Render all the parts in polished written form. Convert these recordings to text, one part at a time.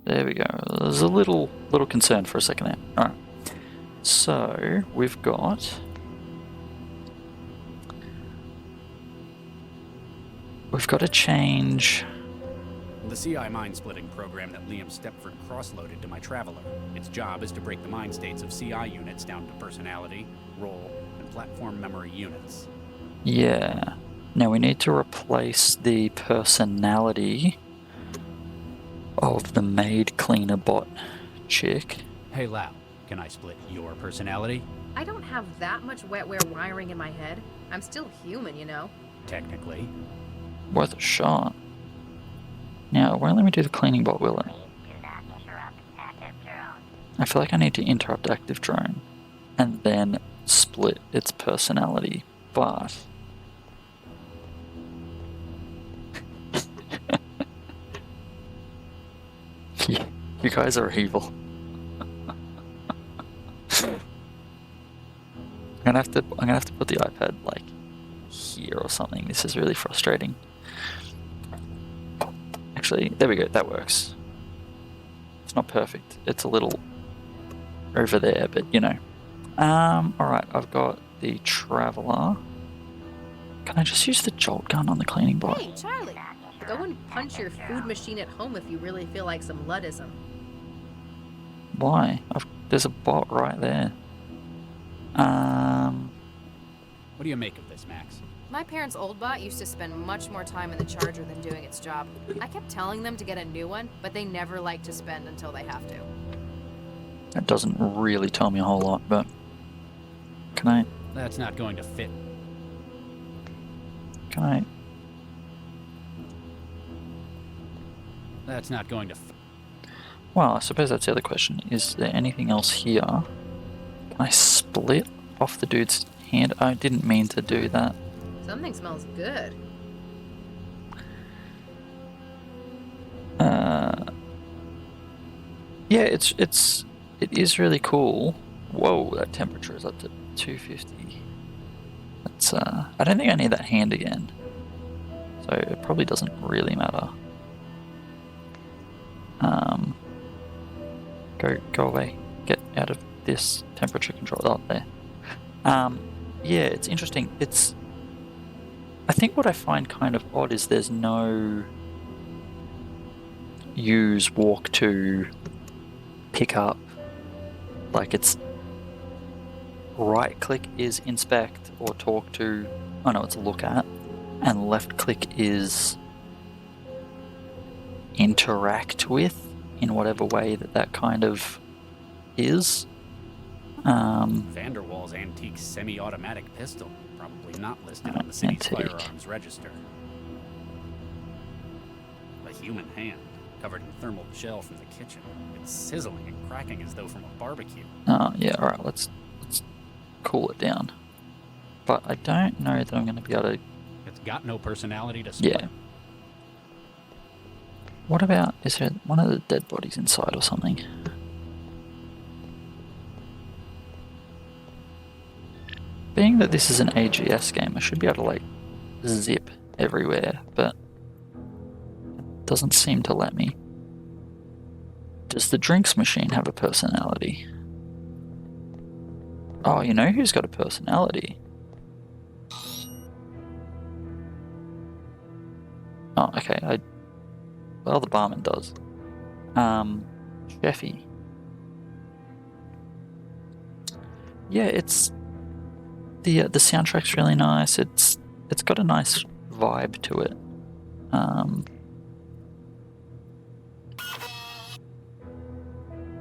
There we go. I was a little concerned for a second there. All right. So we've got to change. The CI mind-splitting program that Liam Stepford cross-loaded to my Traveler. Its job is to break the mind states of CI units down to personality, role, and platform memory units. Yeah. Now we need to replace the personality of the maid cleaner bot chick. Hey Lau, can I split your personality? I don't have that much wetware wiring in my head. I'm still human, you know. Technically. Worth a shot. Now, it won't let me do the cleaning bot, will it? I feel like I need to interrupt active drone and then split its personality, but... You guys are evil. I'm gonna have to put the iPad like here or something. This is really frustrating. Actually, there we go, that works. It's not perfect. It's a little over there, but you know. Alright, I've got the Traveler. Can I just use the jolt gun on the cleaning bot? Hey, Charlie! Go and punch your food machine at home if you really feel like some Luddism. Why? There's a bot right there. What do you make of this, Max? My parents' old bot used to spend much more time in the charger than doing its job. I kept telling them to get a new one, but they never like to spend until they have to. That doesn't really tell me a whole lot, but... Can I... That's not going to fit. Can I... That's not going to fit. Well, I suppose that's the other question. Is there anything else here? Can I split off the dude's hand? I didn't mean to do that. Something smells good. Yeah, it is really cool. Whoa, that temperature is up to 250. That's I don't think I need that hand again. So it probably doesn't really matter. Go away. Get out of this temperature control out there. Yeah, it's interesting. I think what I find kind of odd is there's no use, walk to, pick up. Like it's right click is inspect or talk to. Oh no, it's look at, and left click is interact with in whatever way that kind of is. Vanderwall's antique semi-automatic pistol, probably not listed on the city's Antique. firearms register. A human hand, covered in thermal gel from the kitchen. It's sizzling and cracking as though from a barbecue. Oh yeah, alright, let's cool it down. But I don't know that I'm going to be able to... It's got no personality to split. Yeah. What about... is there one of the dead bodies inside or something? Being that this is an AGS game, I should be able to like zip everywhere, but it doesn't seem to let me. Does the drinks machine have a personality? Oh, you know who's got a personality? Oh, okay. Well, the barman does. Jeffy. Yeah, it's the soundtrack's really nice. It's got a nice vibe to it.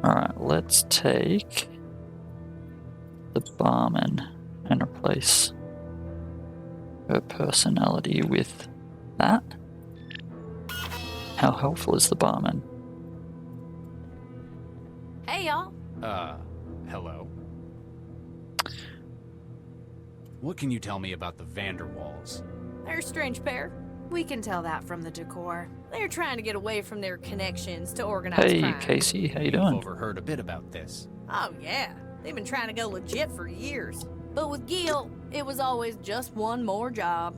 Alright, let's take the barman and replace her personality with that. How helpful is the barman? Hey, y'all. Hello? What can you tell me about the Vanderwalls? They're a strange pair. We can tell that from the decor. They're trying to get away from their connections to organized Hey, crime. Casey, how you You've doing? overheard a bit about this. Oh, yeah. They've been trying to go legit for years. But with Gil, it was always just one more job.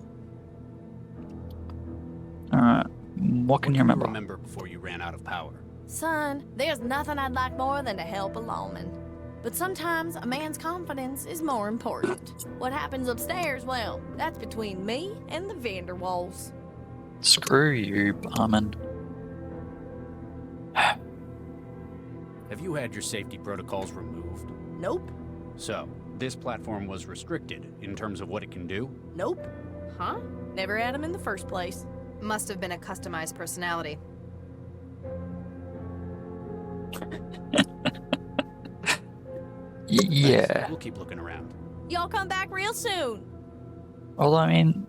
Alright, what can you remember? Remember before you ran out of power? Son, there's nothing I'd like more than to help a lawman. But sometimes a man's confidence is more important. What happens upstairs, well, that's between me and the Vanderwalls. Screw you, barman. Have you had your safety protocols removed? Nope, So, this platform was restricted in terms of what it can do? nope. Huh? Never had him in the first place. Must have been a customized personality. Yeah. Thanks. We'll keep looking around. Y'all come back real soon. Although, I mean,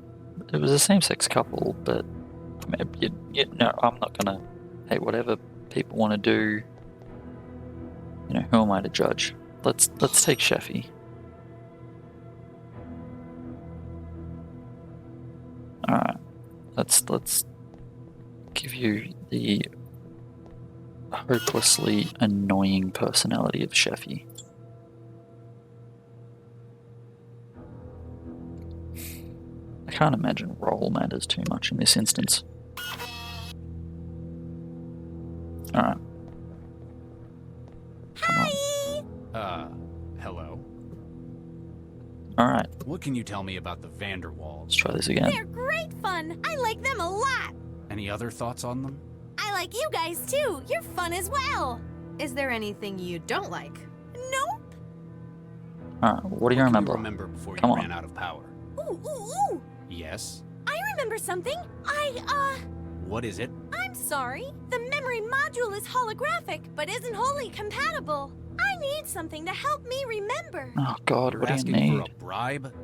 it was a same-sex couple, but I mean, no, I'm not gonna. Hey, whatever people want to do, you know, who am I to judge? Let's take Sheffy. All right, let's give you the hopelessly annoying personality of Sheffy. I can't imagine role matters too much in this instance. Alright. Come on. Hello? Alright, What can you tell me about the Vanderwalls? let's try this again. They're great fun. I like them a lot. Any other thoughts on them? I like you guys too. You're fun as well. Is there anything you don't like? Nope. Alright, what do you What can remember? remember before you Come on. ran out of power? Ooh, ooh, ooh. Yes? I remember something. What is it? I'm sorry. The memory module is holographic, but isn't wholly compatible. I need something to help me remember. Oh god, You're what do you asking need? for a bribe?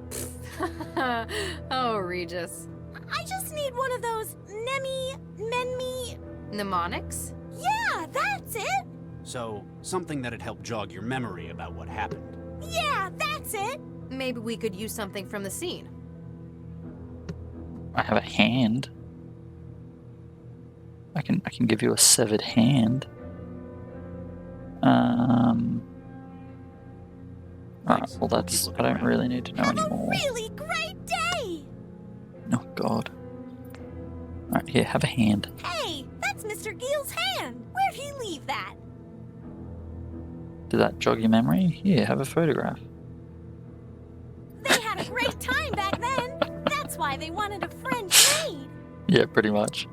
Oh, Regis. I just need one of those menme. Mnemonics? Yeah, that's it. So, something that'd help jog your memory about what happened. Yeah, that's it. Maybe we could use something from the scene. I have a hand. I can give you a severed hand. Alright, Thanks. well We'll that's keep I don't looking around. really need to know Have a anymore. really great day. Oh god. Alright, here, have a hand. Hey, that's Mr. Gill's hand. Where'd he leave that? Did that jog your memory? Here, have a photograph. They had a great time back then. That's why they wanted a French maid. Yeah, pretty much.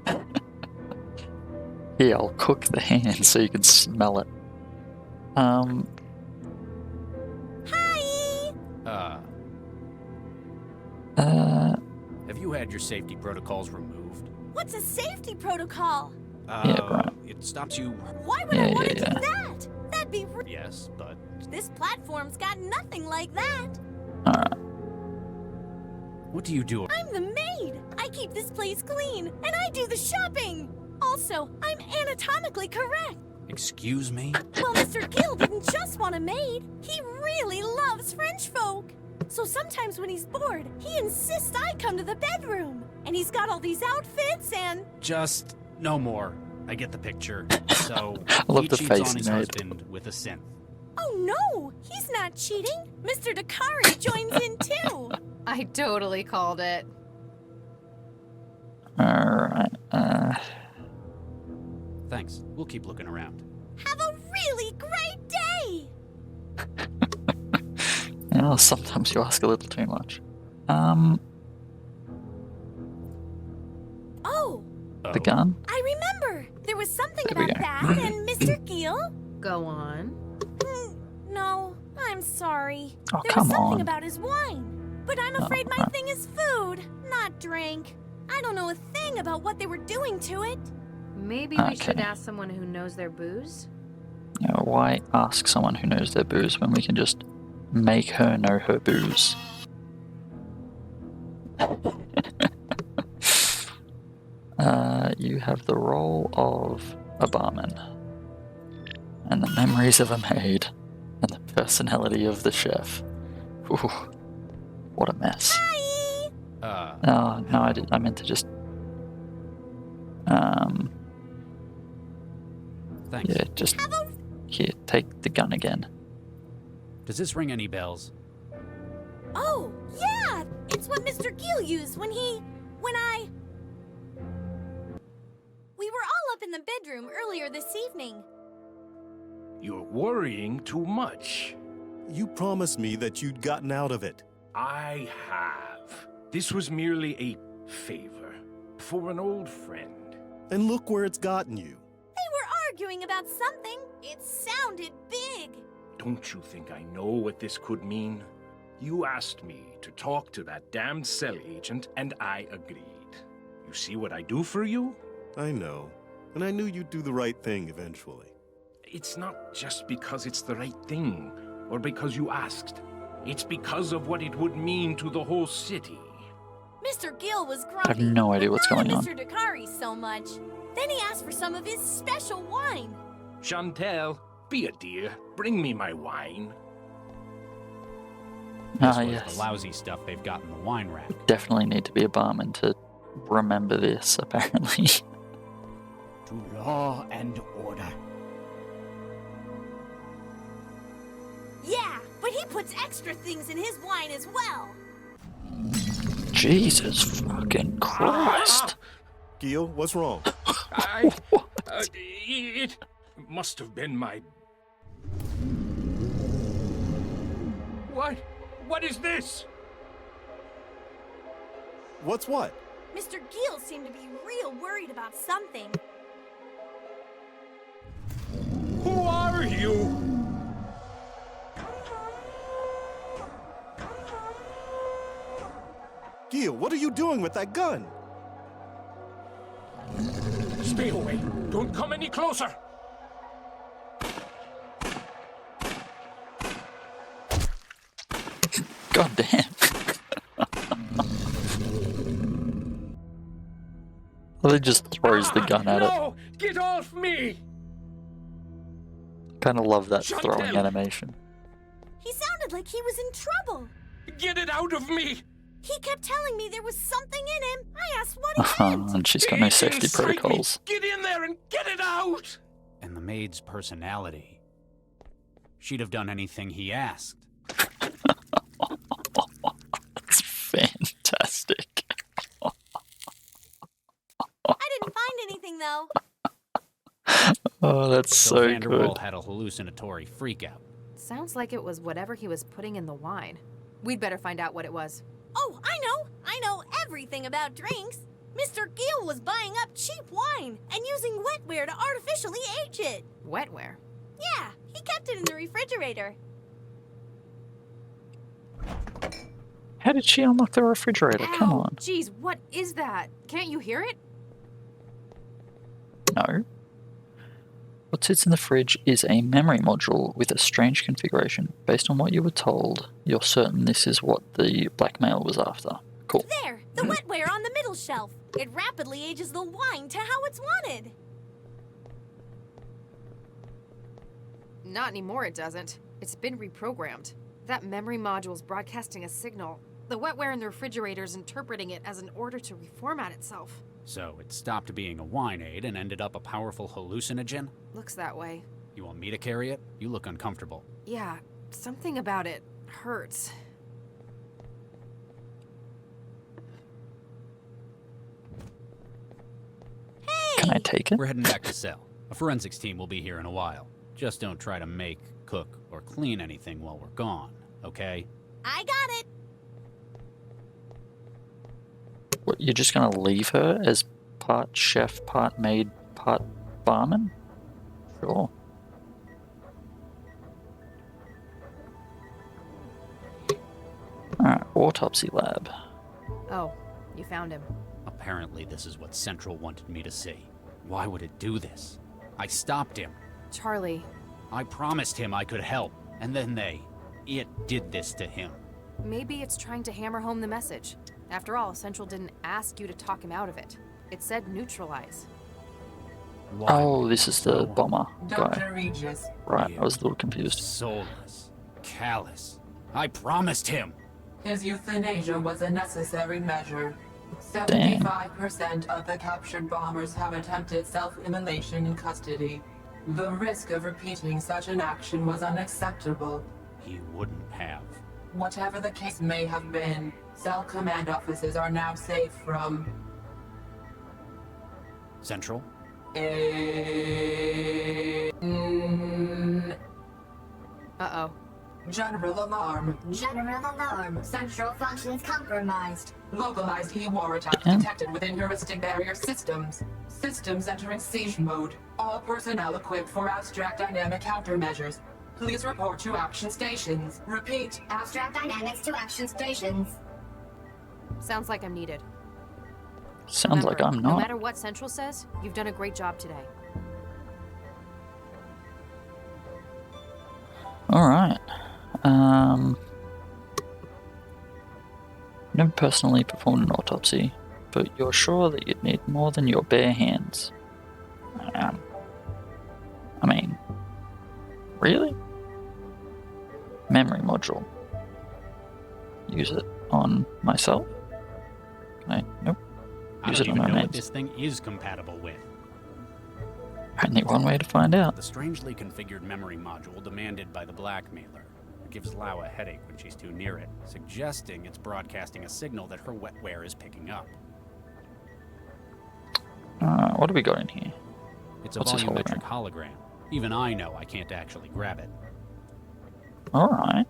Here, I'll cook the hand so you can smell it. Hi. Have you had your safety protocols removed? What's a safety protocol? Yeah, right. It stops you... Why would Yeah, I want to yeah, do that? That'd be Yes, but... This platform's got nothing like that. Alright, What do you do? I'm the maid. I keep this place clean, and I do the shopping. Also, I'm anatomically correct. Excuse me? Well, Mr. Gill didn't just want a maid. He really loves French folk. So sometimes when he's bored, he insists I come to the bedroom. And he's got all these outfits and... Just... no more. I get the picture. So, I love he the cheats face on he his made. husband with a synth. Oh no, he's not cheating. Mr. Dakari joins in too. I totally called it. alright. Thanks. We'll keep looking around. Have a really great day. Well, sometimes you ask a little too much. Oh, The gun? I remember. There was something There we about go. that and Mr. Gill. Go on. No, I'm sorry. Oh, There was come something on. about his wine. But I'm afraid my thing is food, not drink. I don't know a thing about what they were doing to it. Maybe we should Okay. ask someone who knows their booze? You know, why ask someone who knows their booze when we can just make her know her booze? You have the role of a barman, and the memories of a maid, and the personality of the chef. Ooh, what a mess. Hi. No, I meant to just. Thanks. Yeah, just. Here, take the gun again. Does this ring any bells? Oh, yeah. It's what Mr. Gill used when I... We were all up in in the bedroom earlier this evening. You're worrying too much. You promised me that you'd gotten out of it. I have. This was merely a favor for an old friend. And look where it's gotten you. They were arguing about something. It sounded big. Don't you think I know what this could mean? You asked me to talk to that damned cell agent, and I agreed. You see what I do for you? I know. And I knew you'd do the right thing eventually. It's not just because it's the right thing, or because you asked. It's because of what it would mean to the whole city. Mr. Gill was grumpy. I have no idea what's not going on. Mr. Dakari so much. Then he asked for some of his special wine. Chantel, be a dear. Bring me my wine. This Ah, was yes. the lousy stuff they've got in the wine rack. Definitely need to be a barman to remember this, apparently. To law and order. Yeah, but he puts extra things in his wine as well. Jesus fucking Christ. Gil, what's wrong? It must have been my... What is this? What's what? Mr. Gill seemed to be real worried about something. Who are you? Gil, what are you doing with that gun? Stay away. Don't come any closer. God damn. Well, he just throws the gun at it. No! Get off me! Kind of love that Chantel! throwing animation. He sounded like he was in trouble. Get it out of me! He kept telling me there was something in him. I asked what he meant. And she's got no It's safety inside me. protocols. Get in there and get it out! And the maid's personality. She'd have done anything he asked. It's fantastic. I didn't find anything, though. Oh, that's so Vanderwall good. had a hallucinatory freakout. Sounds like it was whatever he was putting in the wine. We'd better find out what it was. Oh, I know. I know everything about drinks. Mr. Gill was buying up cheap wine and using wetware to artificially age it. Wetware. Yeah, he kept it in the refrigerator. How did she unlock the refrigerator? Come Ow, on. Jeez, what is that? Can't you hear it? No. What sits in the fridge is a memory module with a strange configuration. Based on what you were told, you're certain this is what the blackmail was after. Cool. There, the wetware on the middle shelf. It rapidly ages the wine to how it's wanted. Not anymore, it doesn't. It's been reprogrammed. That memory module's broadcasting a signal. The wetware in the refrigerator's interpreting it as an order to reformat itself. So it stopped being a wine aid and ended up a powerful hallucinogen? Looks that way. You want me to carry it? You look uncomfortable. Yeah, something about it hurts. Can I take it? We're heading back to cell. A forensics team will be here in a while. Just don't try to make, cook, or clean anything while we're gone, okay? I got it. What, you're just gonna leave her as part chef, part maid, part barman? Sure. Alright, autopsy lab. Oh, you found him. Apparently this is what Central wanted me to see. Why would it do this? I stopped him. Charlie, I promised him I could help, and then it did this to him. maybe it's trying to hammer home the message. After all, Central didn't ask you to talk him out of it. It said neutralize. Why Oh, would this is the no bomber guy. Dr. Regis, Right, I was a little confused. Soulless. Callous. I promised him! his euthanasia was a necessary measure. 75% of the captured bombers have attempted self-immolation in custody. The risk of repeating such an action was unacceptable. He wouldn't have. Whatever the case may have been, cell command offices are now safe from... Central? Uh-oh. General alarm. General alarm. Central functions compromised. Localized E-war attacks Yeah. detected within heuristic barrier systems. Systems entering siege mode. All personnel equipped for abstract dynamic countermeasures. Please report to action stations. Repeat. Abstract dynamics to action stations. Sounds like I'm needed. Sounds like Remember, I'm no not. matter what Central says, you've done a great job today. Alright. Never personally performed an autopsy, but you're sure that you'd need more than your bare hands. I mean, really? Memory module. Use it on myself? Nope. I Use don't it on even my know what mates. this thing is compatible with. Only one way to find out. The strangely configured memory module demanded by the blackmailer. It gives Lau a headache when she's too near it, suggesting it's broadcasting a signal that her wetware is picking up. What do we got in here? It's a What's this volumetric hologram. Even I know I can't actually grab it. Alright.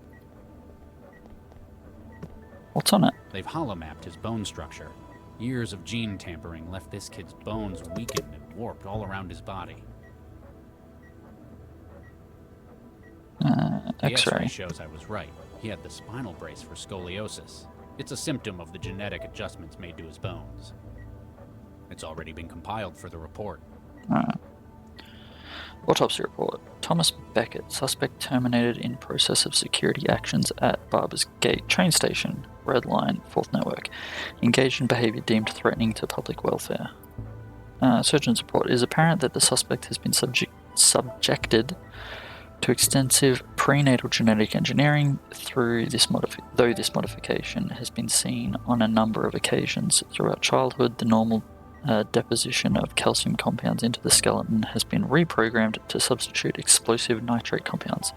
What's on it? They've holomapped his bone structure. Years of gene tampering left this kid's bones weakened and warped all around his body. The X-ray. X-ray shows I was right. He had the spinal brace for scoliosis. It's a symptom of the genetic adjustments made to his bones. It's already been compiled for the report. Autopsy report. Thomas Beckett, suspect terminated in process of security actions at Barber's Gate train station, Red Line, 4th Network. Engaged in behavior deemed threatening to public welfare. Surgeon's report. It is apparent that the suspect has been subjected to extensive prenatal genetic engineering though this modification has been seen on a number of occasions throughout childhood. The normal deposition of calcium compounds into the skeleton has been reprogrammed to substitute explosive nitrate compounds,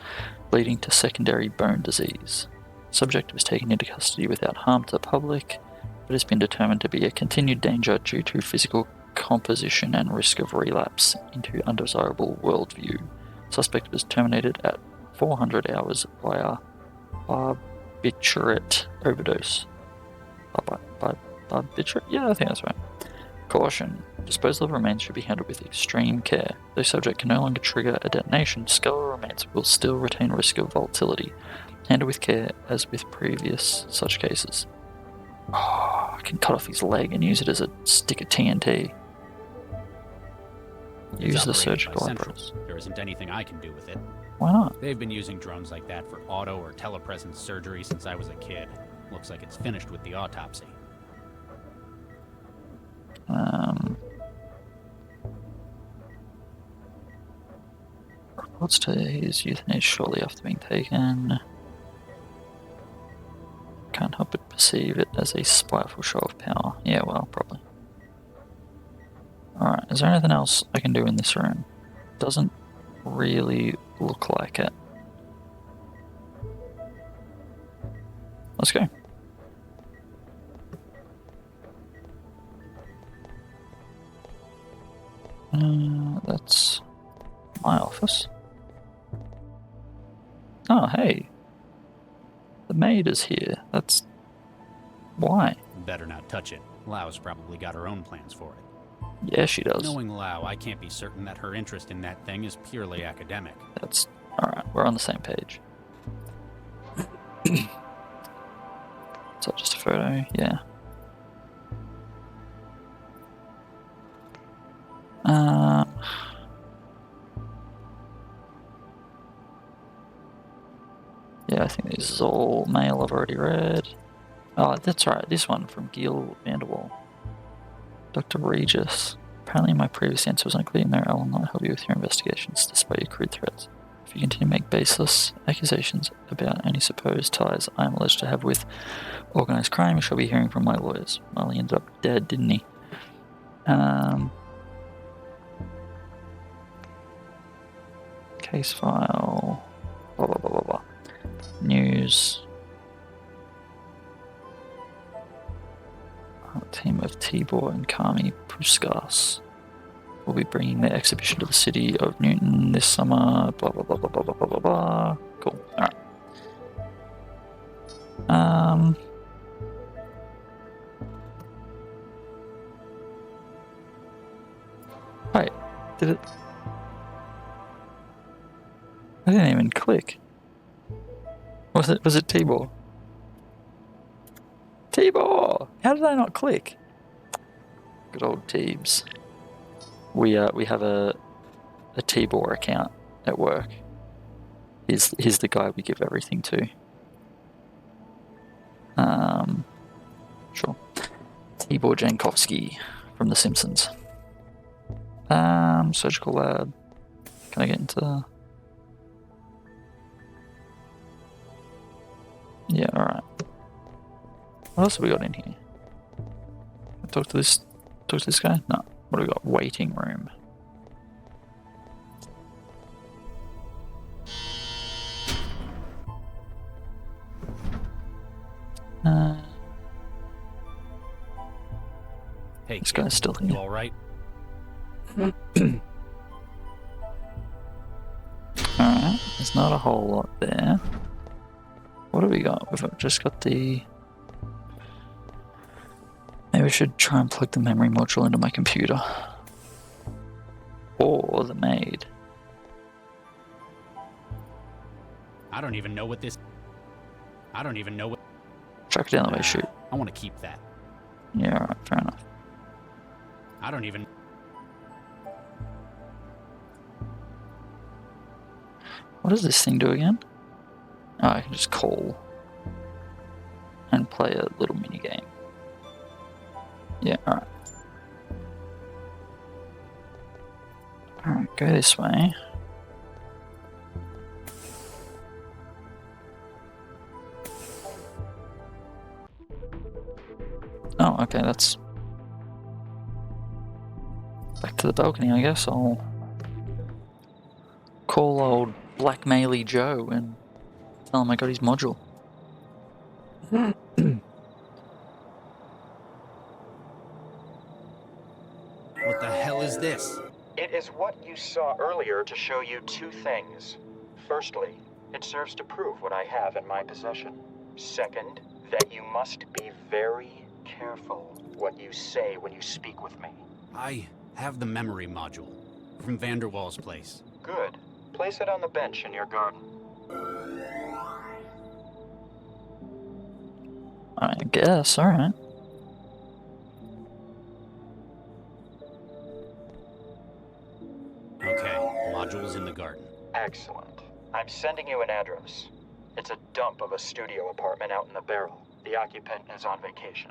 leading to secondary bone disease. Subject was taken into custody without harm to the public, but has been determined to be a continued danger due to physical composition and risk of relapse into undesirable worldview. Suspect was terminated at 400 hours via barbiturate overdose. Barbiturate? Yeah, I think that's right. Caution. Disposal of remains should be handled with extreme care. Though subject can no longer trigger a detonation, skeletal remains will still retain risk of volatility. Handle with care as with previous such cases. I can cut off his leg and use it as a stick of TNT. Use the It's operated by surgical Central. apparatus. There isn't anything I can do with it. Why not? They've been using drones like that for auto or telepresence surgery since I was a kid. Looks like it's finished with the autopsy. Reports to his euthanasia shortly after being taken. Can't help but perceive it as a spiteful show of power. Yeah, well, probably. Alright, is there anything else I can do in this room? Doesn't really look like it. Let's go. That's my office. Oh, hey. The maid is here. That's... why? Better not touch it. Lau's probably got her own plans for it. Yeah, she does. Knowing Lau, I can't be certain that her interest in that thing is purely academic. That's... alright, we're on the same page. Is that just a photo? Yeah. Yeah, I think this is all mail I've already read. Oh, that's right, this one from Gil Vanderwall. Dr. Regis. Apparently my previous answer was unclear. No, I will not help you with your investigations, despite your crude threats. If you continue to make baseless accusations about any supposed ties I am alleged to have with organized crime, you shall be hearing from my lawyers. Well, he ended up dead, didn't he? Case file. Blah, blah, blah, blah, blah. News. Team of Tibor and Kami Puskas. will be bringing the exhibition to the city of Newton this summer. Blah blah blah blah blah blah blah blah blah. Cool. All right. Wait, did it? I didn't even click. Was it T-Ball? T-Ball! How did I not click? Good old Teebs. We have a T-Ball account at work. He's the guy we give everything to. Sure. T-Ball Jankowski from The Simpsons. Surgical lab. Can I get into? Yeah, alright. What else have we got in here? Talk to this guy? No. What do we got? Waiting room. Hey, this guy's still here. You all right? Alright, there's not a whole lot there. What do we got? We've just got the... Maybe we should try and plug the memory module into my computer. Or the maid. I don't even know what this... Chuck it down the way, shoot. I want to keep that. Yeah, alright, fair enough. I don't even... What does this thing do again? Oh, I can just call and play a little mini game. Yeah, alright. Alright, go this way. Oh, okay, that's... Back to the balcony, I guess. I'll call old Blackmaily Joe and tell him I got his module. What the hell is this? It is what you saw earlier to show you two things. Firstly, it serves to prove what I have in my possession. Second, that you must be very careful what you say when you speak with me. I have the memory module from Vanderwall's place. Good. Place it on the bench in your garden. I guess, alright. Okay, module's in the garden. Excellent. I'm sending you an address. It's a dump of a studio apartment out in the barrel. The occupant is on vacation.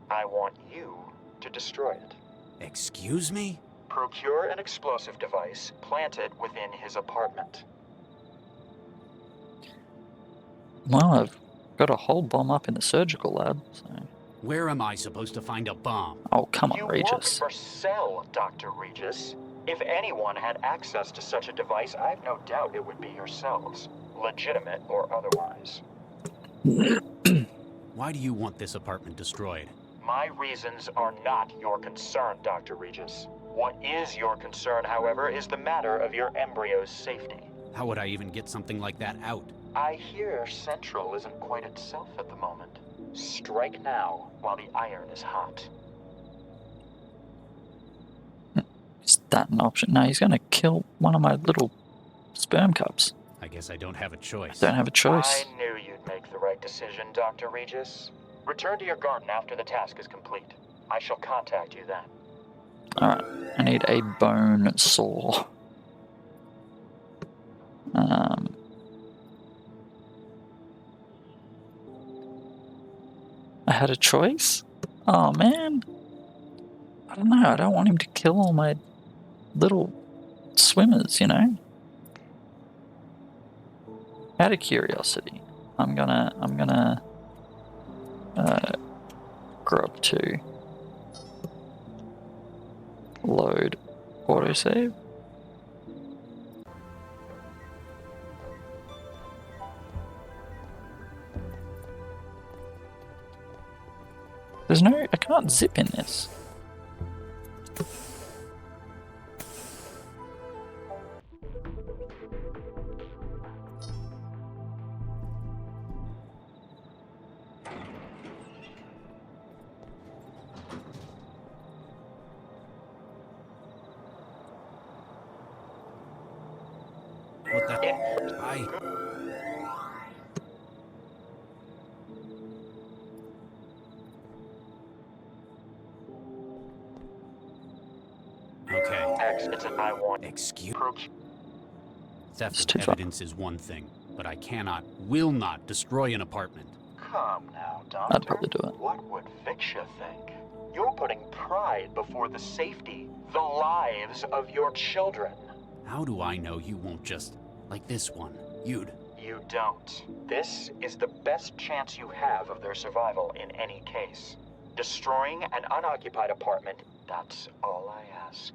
I want you to destroy it. Excuse me? Procure an explosive device, plant it within his apartment. Well, I've got a whole bomb up in the surgical lab, so... Where am I supposed to find a bomb? Oh, come on, You Regis. work for Cell, Dr. Regis. If anyone had access to such a device, I've no doubt it would be yourselves. Legitimate or otherwise. Why do you want this apartment destroyed? My reasons are not your concern, Dr. Regis. What is your concern, however, is the matter of your embryo's safety. How would I even get something like that out? I hear Central isn't quite itself at the moment. Strike now, while the iron is hot. Is that an option? No, he's gonna kill one of my little sperm cups. I guess I don't have a choice. Don't have a choice. I knew you'd make the right decision, Dr. Regis. Return to your garden after the task is complete. I shall contact you then. Alright, I need a bone saw. I had a choice? Oh man. I don't know, I don't want him to kill all my little swimmers, you know? Out of curiosity, I'm gonna grub to load autosave. There's no, I can't zip in this. What the? Okay. X, it's an I want. Excuse. It's Theft too of far. evidence is one thing, but I cannot, will not destroy an apartment. Come now, Doctor. I'd probably do it. What would Viksha think? You're putting pride before the safety, the lives of your children. How do I know you won't just, like this one, You don't. This is the best chance you have of their survival in any case. Destroying an unoccupied apartment, that's all I ask.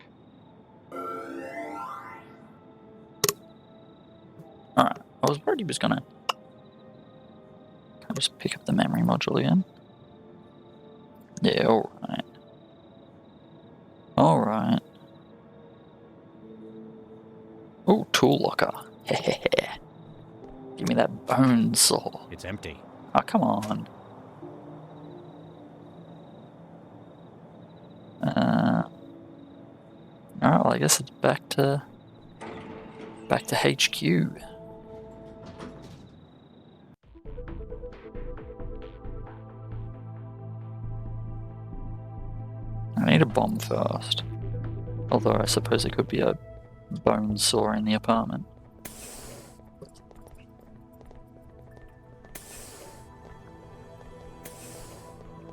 Alright, I was worried he was gonna... Can I just pick up the memory module again? Yeah, alright. Alright. Oh, tool locker. Hehehe. Give me that bone saw. It's empty. Oh, come on. Alright, well, I guess it's back to HQ. I need a bomb first. Although I suppose it could be a bone saw in the apartment.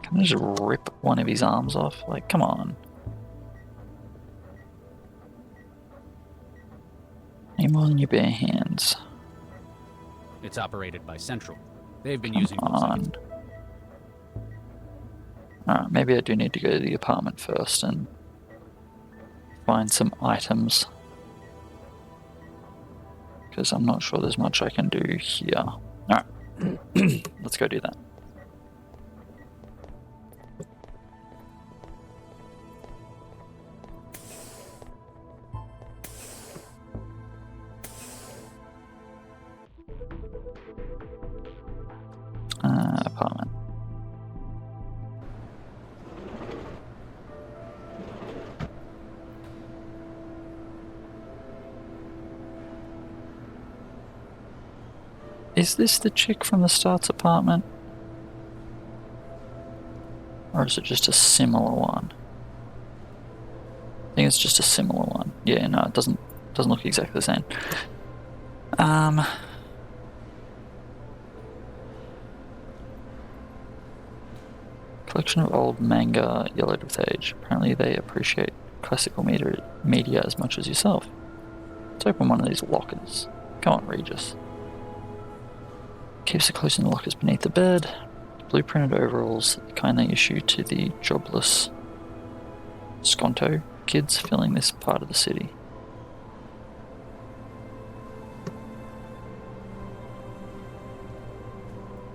Can I just rip one of his arms off? Like, come on. Any more than your bare hands. It's operated by Central. They've been Come using on. Alright, maybe I do need to go to the apartment first and find some items. Because I'm not sure there's much I can do here. Alright, let's go do that. Apartment. Is this the chick from the Start's apartment? Or is it just a similar one? I think it's just a similar one. Yeah, no, it doesn't look exactly the same. Collection of old manga yellowed with age. Apparently they appreciate classical media as much as yourself. Let's open one of these lockers. Come on, Regis. Keeps the clothes in the lockers beneath the bed. Blueprinted overalls, the kind they issue to the jobless Skonto kids filling this part of the city.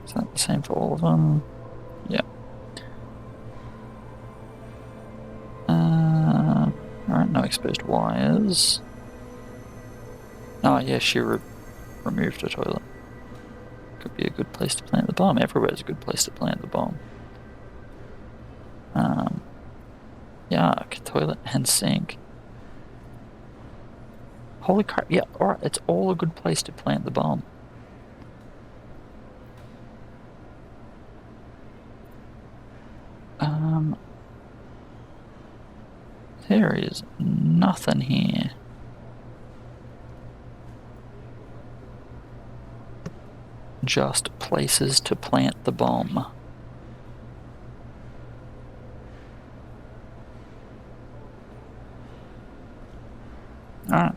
Is that the same for all of them? Yeah. Alright, no exposed wires. Oh yeah, she removed a toilet. Could be a good place to plant the bomb. Everywhere's a good place to plant the bomb. Yuck, toilet and sink. Holy crap, yeah, alright, it's all a good place to plant the bomb. There is nothing here. Just places to plant the bomb. Alright.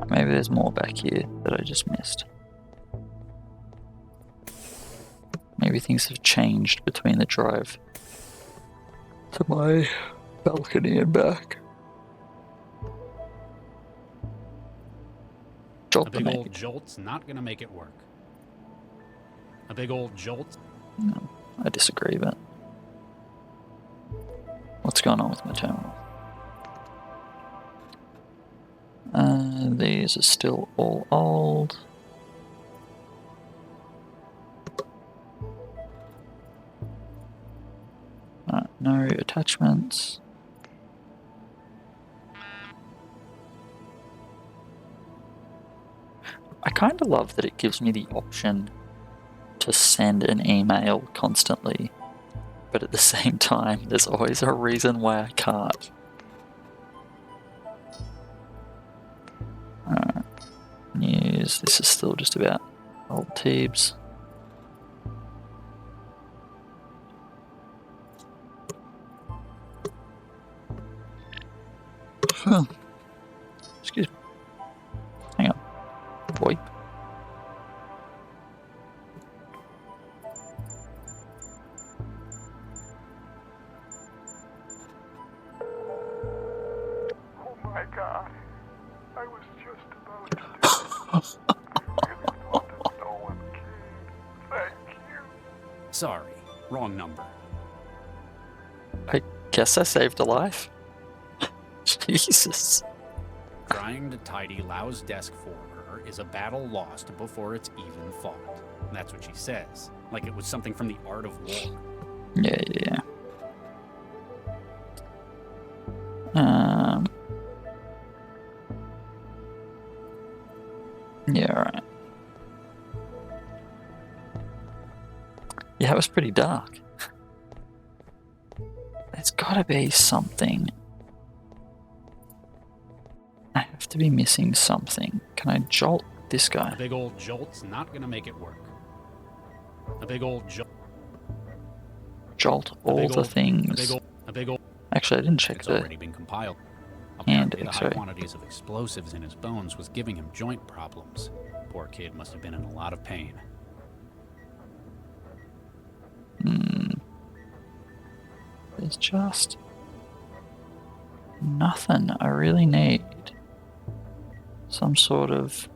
Maybe there's more back here that I just missed. Maybe things have changed between the drive to my balcony and back. Jolt A the big mag. old jolt's not gonna make it work. A big old jolt. No, I disagree, but what's going on with my terminal? These are still all old. No attachments. I kind of love that it gives me the option to send an email constantly, but at the same time, there's always a reason why I can't. News. This is still just about old Teebs. Excuse me. Hang on. Wipe. Oh my god. I was just about to do it. I really thought that no one cared. Thank you. Sorry, wrong number. I guess I saved a life. Jesus. Trying to tidy Lau's desk for her is a battle lost before it's even fought. That's what she says, like it was something from the art of war. Yeah. Yeah, right. Yeah, it was pretty dark. There's gotta be something. I have to be missing something. Can I jolt this A guy? big old jolt's not gonna make it work. A big old jolt. Jolt all the things. A big old. Actually, I didn't check It's the already been compiled. hand Apparently, the high X-ray. quantities of explosives in his bones was giving him joint problems. Poor kid must have been in a lot of pain. There's just nothing. I really need some sort of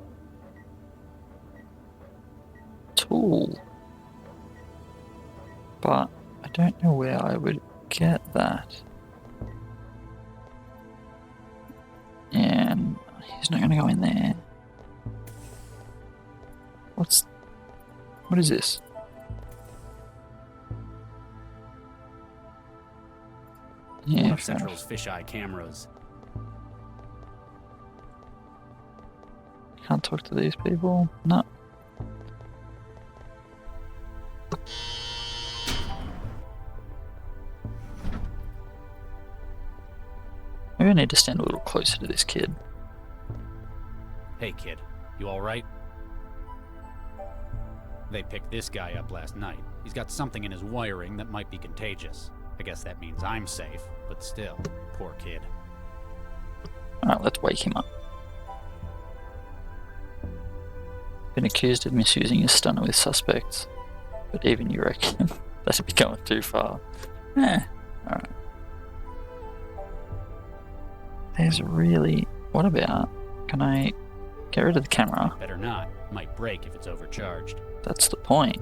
tool. But I don't know where I would get that. And he's not going to go in there. What is this? One Yeah, of Central's fisheye cameras. can't talk to these people. No. Maybe I need to stand a little closer to this kid. Hey kid, you alright? They picked this guy up last night. He's got something in his wiring that might be contagious. I guess that means I'm safe, but still, poor kid. Alright, let's wake him up. Been accused of misusing his stunner with suspects. But even you reckon that'd be going too far. Alright. There's really... What about... Can I get rid of the camera? Better not. Might break if it's overcharged. That's the point.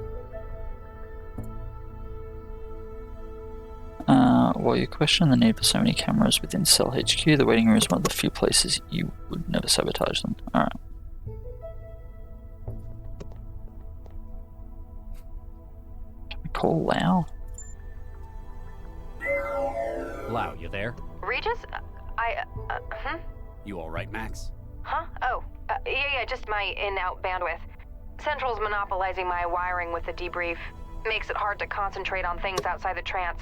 While you question the need for so many cameras within Cell HQ, the waiting room is one of the few places you would never sabotage them. Alright. Can we call Lau? Lau, you there? Regis? You alright, Max? Huh? Oh, yeah, just my in-out bandwidth. Central's monopolizing my wiring with the debrief. Makes it hard to concentrate on things outside the trance.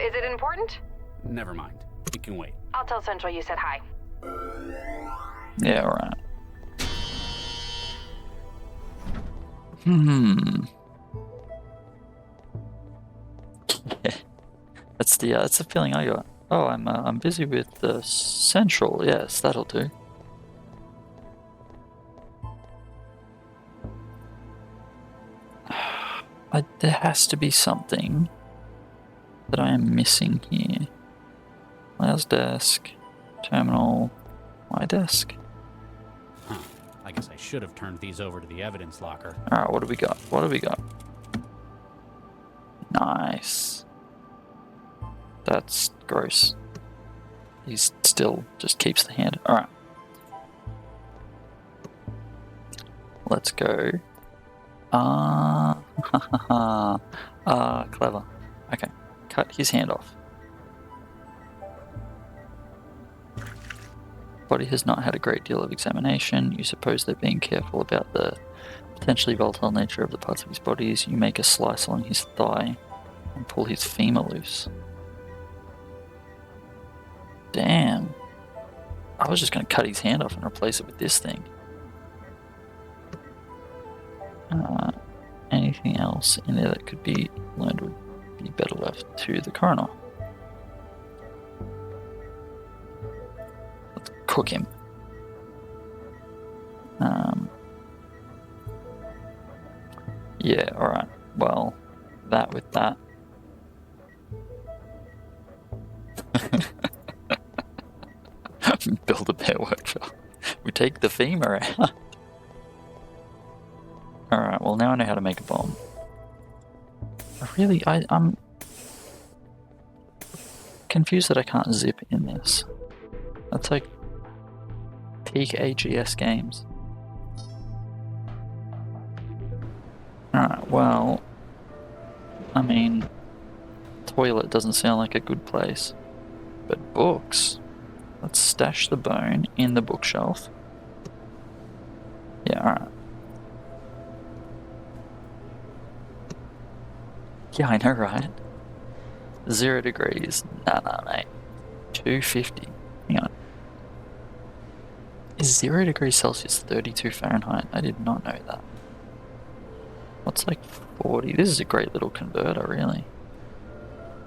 Is it important? Never mind. It can wait. I'll tell Central you said hi. Yeah, alright. Yeah. That's the feeling I got. Oh, I'm busy with Central. Yes, that'll do. There has to be something that I am missing here. Lau's desk, terminal, my desk. Huh. I Guess I should have turned these over to the evidence locker. Alright, what do we got? What do we got? Nice. That's gross. He's still just keeps the hand. Alright. Let's go. Clever. Okay. Cut his hand off. Body has not had a great deal of examination. You suppose they're being careful about the potentially volatile nature of the parts of his bodies. You make a slice along his thigh and pull his femur loose. Damn. I was just going to cut his hand off and replace it with this thing. Anything else in there that could be learned would be better left to the coroner. Let's cook him. Yeah, alright. Well, that with that. Build-A-Bear workshop. We take the femur out. Alright, well now I know how to make a bomb. I'm confused that I can't zip in this. That's like peak AGS games. Alright, well, I mean, toilet doesn't sound like a good place. But books? Let's stash the bone in the bookshelf. Yeah, alright. Yeah, I know, right? 0 degrees. Nah, mate. 250. Hang on. Is 0 degrees Celsius 32 Fahrenheit? I did not know that. What's like 40? This is a great little converter, really.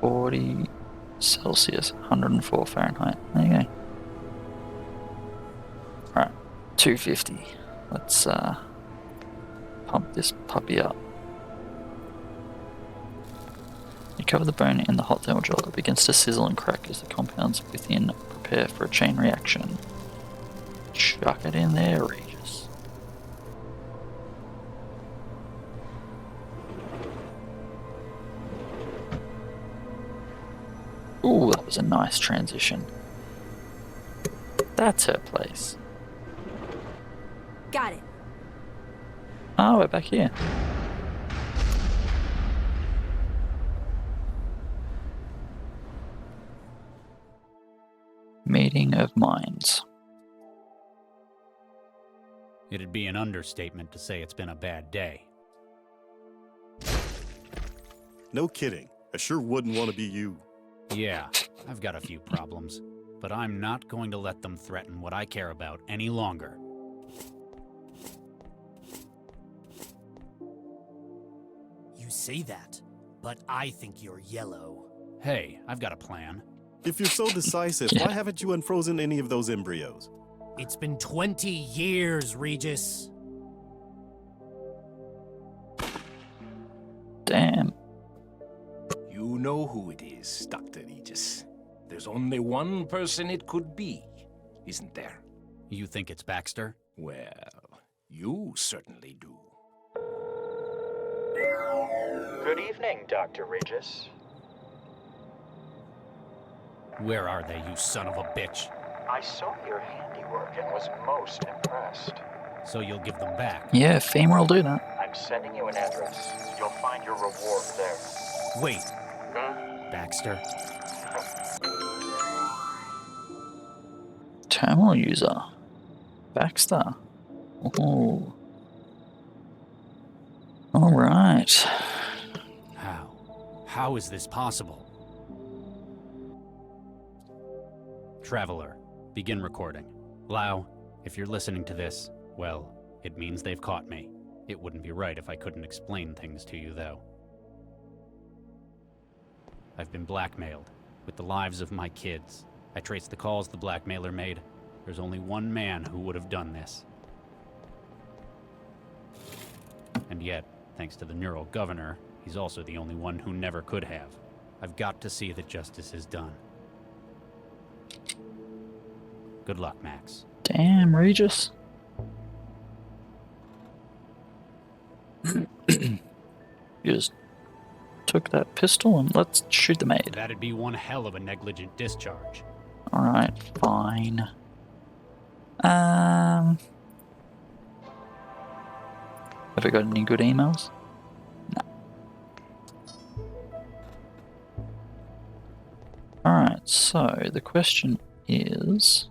40 Celsius, 104 Fahrenheit. There you go. Alright, 250. Let's pump this puppy up. You cover the bone in the hot thermal gel. It begins to sizzle and crack as the compounds within prepare for a chain reaction. Chuck it in there, Regis. Ooh, that was a nice transition. That's her place. Got it. Oh, we're back here. Meeting of minds. It'd be an understatement to say it's been a bad day. No kidding. I sure wouldn't want to be you. Yeah, I've got a few problems, but I'm not going to let them threaten what I care about any longer. You say that, but I think you're yellow. Hey, I've got a plan. If you're so decisive, why haven't you unfrozen any of those embryos? It's been 20 years, Regis. Damn. You know who it is, Dr. Regis. There's only one person it could be, isn't there? You think it's Baxter? Well, you certainly do. Good evening, Dr. Regis. Where are they, you son of a bitch? I saw your handiwork and was most impressed. So you'll give them back? Yeah, femur will do that. I'm sending you an address. You'll find your reward there. Wait. Baxter? Terminal user. Baxter. Ooh. Alright. How? How is this possible? Traveler, begin recording. Lau, if you're listening to this, well, it means they've caught me. It wouldn't be right if I couldn't explain things to you, though. I've been blackmailed, with the lives of my kids. I traced the calls the blackmailer made. There's only one man who would have done this. And yet, thanks to the neural governor, he's also the only one who never could have. I've got to see that justice is done. Good luck, Max. Damn, Regis. You just took that pistol and let's shoot the maid. That'd be one hell of a negligent discharge. Alright, fine. Have we got any good emails? No. Alright, so the question is...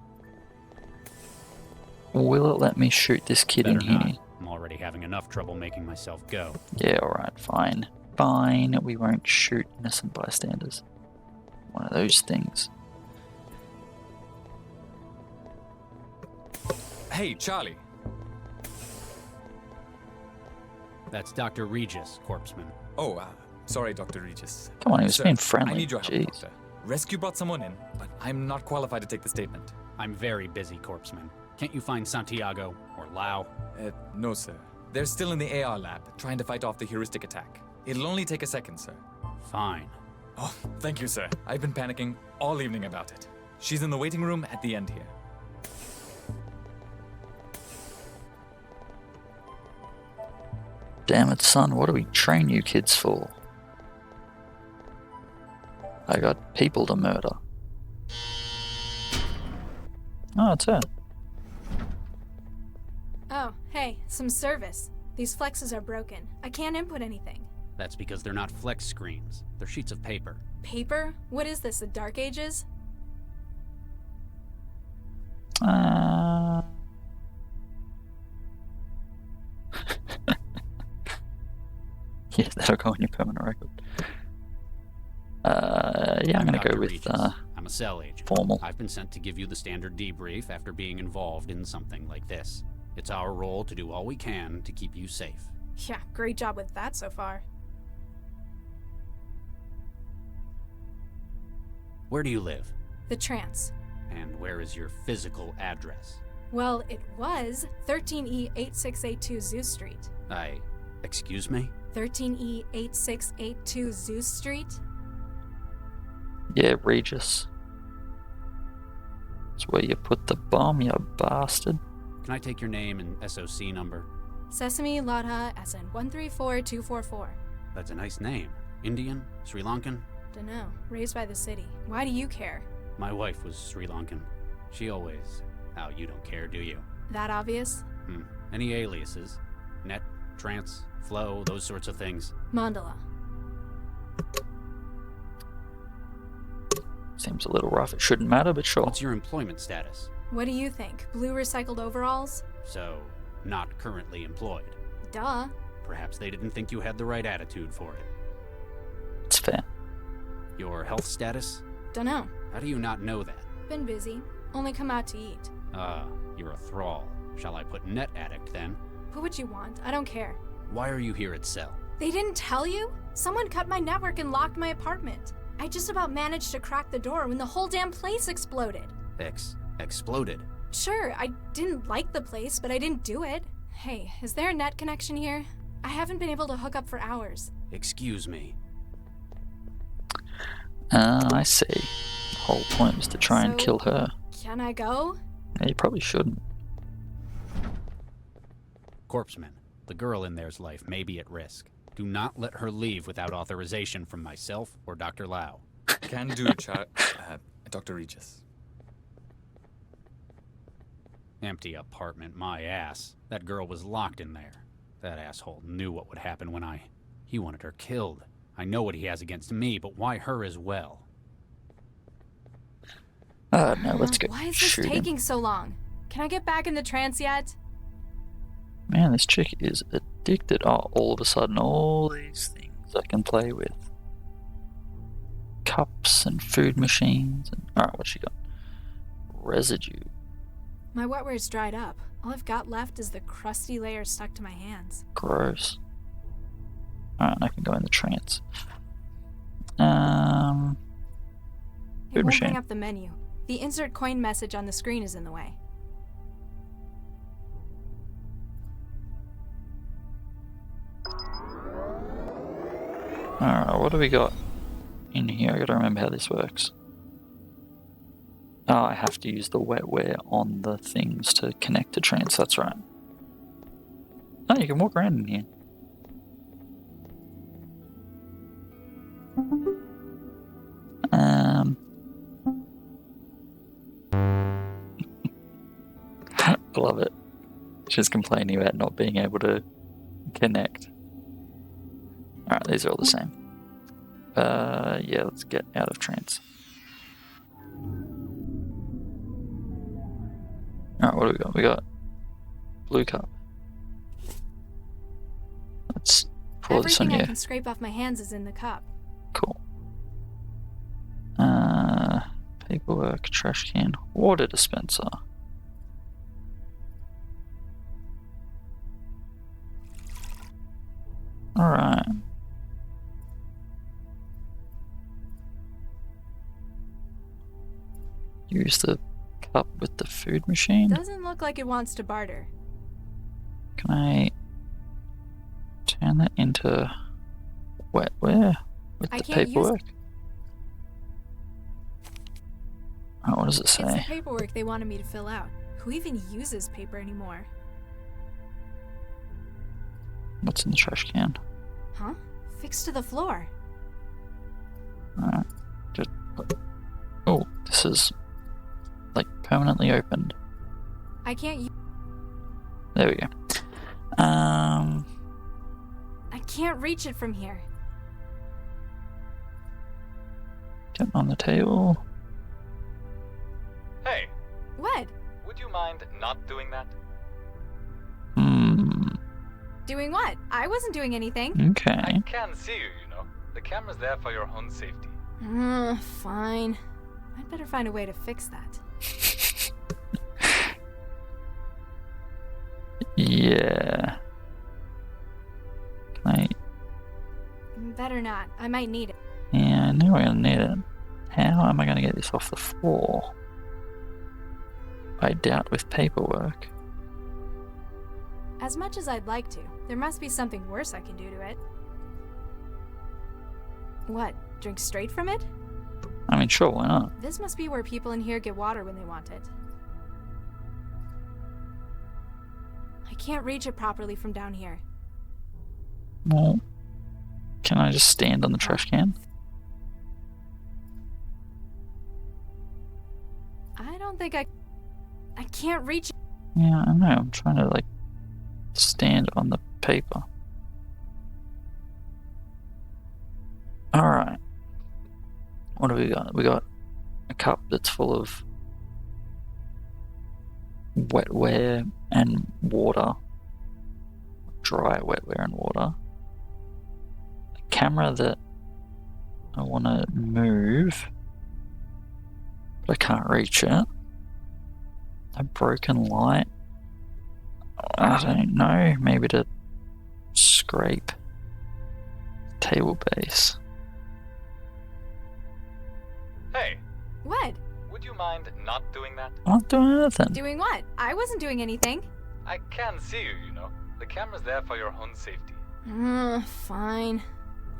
will it let me shoot this kid in here? Not. I'm already having enough trouble making myself go. Yeah, alright, fine. Fine, we won't shoot innocent bystanders. One of those things. Hey, Charlie. That's Dr. Regis, Corpseman. Oh, sorry, Dr. Regis. Come on, he was Sir, being friendly. I need your help, Jeez. Doctor. Rescue brought someone in, but I'm not qualified to take the statement. I'm very busy, Corpseman. Can't you find Santiago or Lau? No, sir. They're still in the AR lab, trying to fight off the heuristic attack. It'll only take a second, sir. Fine. Oh, thank you, sir. I've been panicking all evening about it. She's in the waiting room at the end here. Damn it, son, what do we train you kids for? I got people to murder. Oh, it's her. Oh, hey, some service. These flexes are broken. I can't input anything. That's because they're not flex screens. They're sheets of paper. Paper? What is this, the Dark Ages? Yeah, that'll go on your permanent record. Yeah, I'm gonna Dr. go with Regis. I'm a cell agent. formal. I've been sent to give you the standard debrief after being involved in something like this. It's our role to do all we can to keep you safe. Yeah, great job with that so far. Where do you live? The trance. And where is your physical address? Well, it was 13E8682 Zeus Street. Excuse me? 13E8682 Zeus Street? Yeah, Regis. That's where you put the bomb, you bastard. Can I take your name and SOC number? Sesame Ladha SN 134244. That's a nice name. Indian? Sri Lankan? Dunno. Raised by the city. Why do you care? My wife was Sri Lankan. She always... Oh, you don't care, do you? That obvious? Any aliases? Net, trance, flow, those sorts of things? Mandala. Seems a little rough. It shouldn't matter, but sure. What's your employment status? What do you think? Blue recycled overalls? So, not currently employed. Duh. Perhaps they didn't think you had the right attitude for it. It's fair. Your health status? Dunno. How do you not know that? Been busy. Only come out to eat. You're a thrall. Shall I put net addict then? What would you want? I don't care. Why are you here at Cell? They didn't tell you? Someone cut my network and locked my apartment. I just about managed to crack the door when the whole damn place exploded. Exploded? Sure, I didn't like the place, but I didn't do it. Hey, is there a net connection here? I haven't been able to hook up for hours. Excuse me. I see. The whole point was to try and kill her. Can I go? Yeah, you probably shouldn't. Corpseman, the girl in there's life may be at risk. Do not let her leave without authorization from myself or Dr. Lau. Can do, Dr. Regis. Empty apartment, my ass. That girl was locked in there. That asshole knew what would happen when He wanted her killed. I know what he has against me, but why her as well? No, let's go Why is this shoot him. taking so long? Can I get back in the trance yet? Man, this chick is addicted. Oh, all of a sudden, all these things I can play with. Cups and food machines. And, alright, what's she got? Residue. My wetware's dried up. All I've got left is the crusty layer stuck to my hands. Gross. Alright, I can go in the trance. It Food won't machine. bring up the menu. The insert coin message on the screen is in the way. Alright, what do we got in here? I gotta remember how this works. Oh, I have to use the wetware on the things to connect to trance, that's right. Oh, you can walk around in here. love it. She's complaining about not being able to connect. Alright, these are all the same. Yeah, let's get out of trance. Alright, what do we got? We got blue cup. Let's pour this on Everything you. I can scrape off my hands is in the cup. Cool. Paperwork, trash can, water dispenser. Alright. Use the cup with the food machine. Doesn't look like it wants to barter. Can I turn that into wetware with the paperwork? Oh, what does it say? It's the paperwork they wanted me to fill out. Who even uses paper anymore? What's in the trash can? Huh? Fixed to the floor. Alright. Just. Oh, this is like permanently opened. I can't. There we go. I can't reach it from here. Get on the table. Hey, What? would you mind not doing that? Doing what? I wasn't doing anything. Okay. I can see you, you know. The camera's there for your own safety. Fine. I'd better find a way to fix that. Yeah. Can I? Better not. I might need it. Yeah, I know I'm gonna need it. How am I gonna get this off the floor? I doubt with paperwork. As much as I'd like to, there must be something worse I can do to it. What? Drink straight from it? I mean, sure, why not? This must be where people in here get water when they want it. I can't reach it properly from down here. Well, can I just stand on the trash can? I don't think I can't reach it. Yeah, I know. I'm trying to, like, stand on the paper. Alright. What do we got? We got a cup that's full of wetware and water. Dry wetware and water. A camera that I want to move, but I can't reach it. A broken light. I don't know. Maybe to scrape table base. Hey, What? would you mind not doing that? I'm not doing anything. Doing what? I wasn't doing anything. I can see you, you know. The camera's there for your own safety. Fine.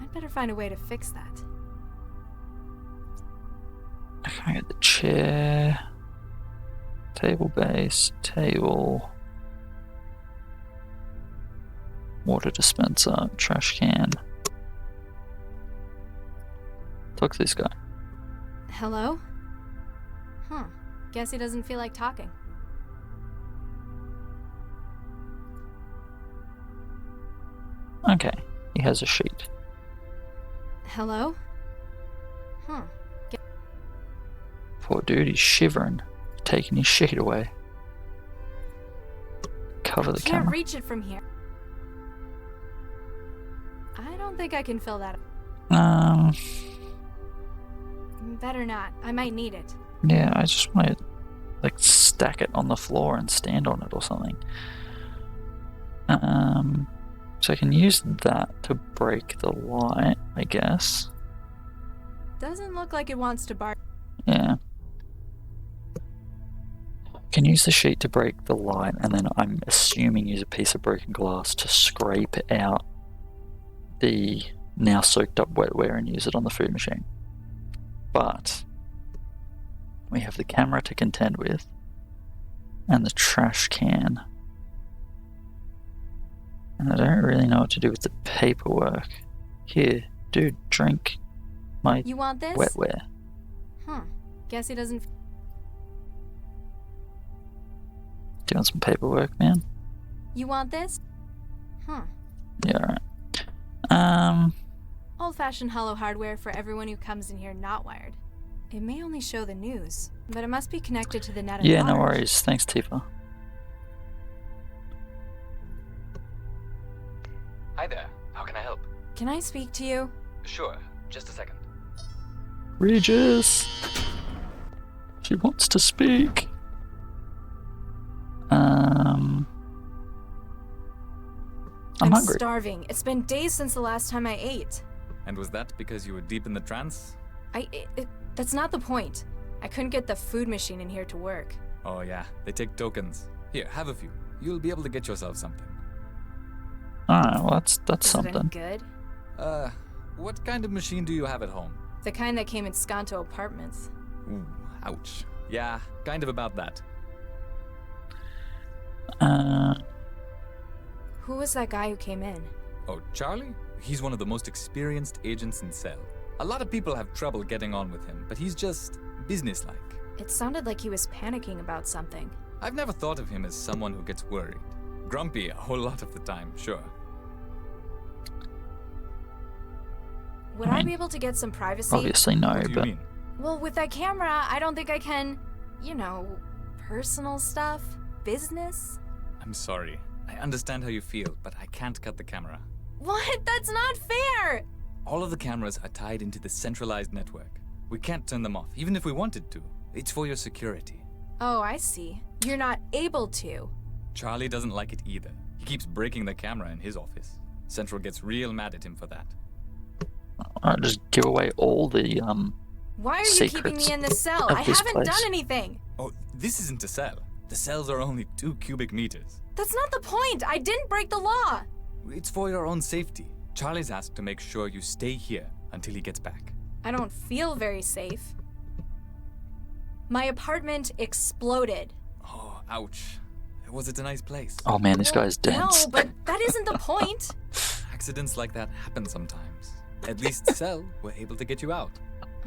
I'd better find a way to fix that. I can't get the chair. Table base. Table. Water dispenser. Trash can. Talk to this guy. Hello? Guess he doesn't feel like talking. Okay. He has a sheet. Hello? Poor dude, he's shivering. Taking his sheet away. Cover the Can't camera. reach it from here. I don't think I can fill that up. Better not. I might need it. Yeah, I just want to, like, stack it on the floor and stand on it or something. So I can use that to break the light, I guess. Doesn't look like it wants to bark. Yeah. Can use the sheet to break the light, and then I'm assuming use a piece of broken glass to scrape out the now soaked up wetware and use it on the food machine. But we have the camera to contend with, and the trash can. And I don't really know what to do with the paperwork. Here, dude, drink my You want this? wetware. Guess he doesn't. Doing some paperwork, man. You want this? Huh. Yeah, alright. Old-fashioned hollow hardware for everyone who comes in here not wired. It may only show the news, but it must be connected to the net at Yeah, no large. worries. Thanks, Tifa. Hi there. How can I help? Can I speak to you? Sure. Just a second. Regis! She wants to speak. I'm hungry. Starving. It's been days since the last time I ate. And was that because you were deep in the trance? That's not the point. I couldn't get the food machine in here to work. Oh yeah, they take tokens. Here, have a few. You'll be able to get yourself something. Alright, well that's Is it something. any good? What kind of machine do you have at home? The kind that came in Skanto apartments. Ooh, ouch. Yeah, kind of about that. Who was that guy who came in? Oh, Charlie? He's one of the most experienced agents in Cell. A lot of people have trouble getting on with him, but he's just businesslike. It sounded like he was panicking about something. I've never thought of him as someone who gets worried. Grumpy a whole lot of the time, sure. Would I be able to get some privacy? Obviously no, What do you but mean? Well, with that camera, I don't think I can, personal stuff, business. I'm sorry. I understand how you feel, but I can't cut the camera. What? That's not fair! All of the cameras are tied into the centralized network. We can't turn them off, even if we wanted to. It's for your security. Oh, I see. You're not able to. Charlie doesn't like it either. He keeps breaking the camera in his office. Central gets real mad at him for that. Alright, just give away all the Why are you keeping me in this cell? I haven't done anything! Oh, this isn't a cell. The cells are only 2 cubic meters. That's not the point! I didn't break the law! It's for your own safety. Charlie's asked to make sure you stay here until he gets back. I don't feel very safe. My apartment exploded. Oh, ouch. Was it a nice place? Oh man, this guy's dense. No, but that isn't the point. Accidents like that happen sometimes. At least Cell were able to get you out.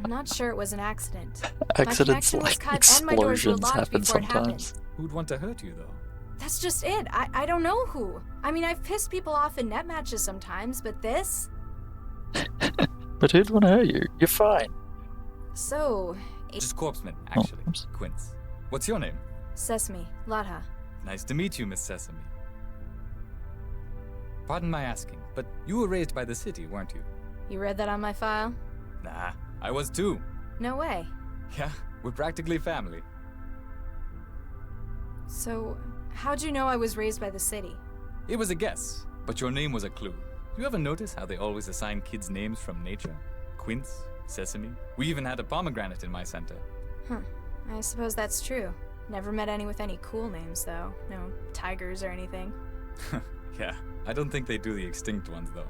I'm not sure it was an accident. Accidents My connection was like cut and my doors were explosions locked happen before it happened. sometimes. Who'd want to hurt you, though? That's just it. I don't know who. I mean, I've pissed people off in net matches sometimes, but this? But who'd want to hurt you? You're fine. So... Just Corpseman, actually. oops. Quince. What's your name? Sesame. Latha. Nice to meet you, Miss Sesame. Pardon my asking, but you were raised by the city, weren't you? You read that on my file? Nah, I was too. No way. Yeah, we're practically family. So, how'd you know I was raised by the city? It was a guess, but your name was a clue. You ever notice how they always assign kids names from nature? Quince, Sesame. We even had a pomegranate in my center. Huh. I suppose that's true. Never met any with any cool names, though. No tigers or anything. Yeah, I don't think they do the extinct ones, though.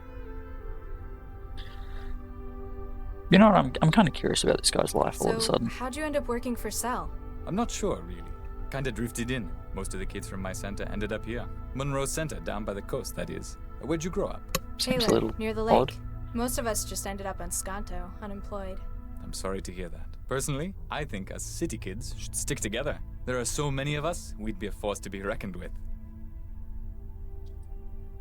You know what? I'm kind of curious about this guy's life all of a So, sudden. how'd you end up working for Cell? I'm not sure, really. Kinda drifted in. Most of the kids from my center ended up here. Monroe Center, down by the coast, that is. Where'd you grow up? Seems a Taylor, little near the lake. odd. Most of us just ended up on Skanto, unemployed. I'm sorry to hear that. Personally, I think us city kids should stick together. There are so many of us, we'd be a force to be reckoned with.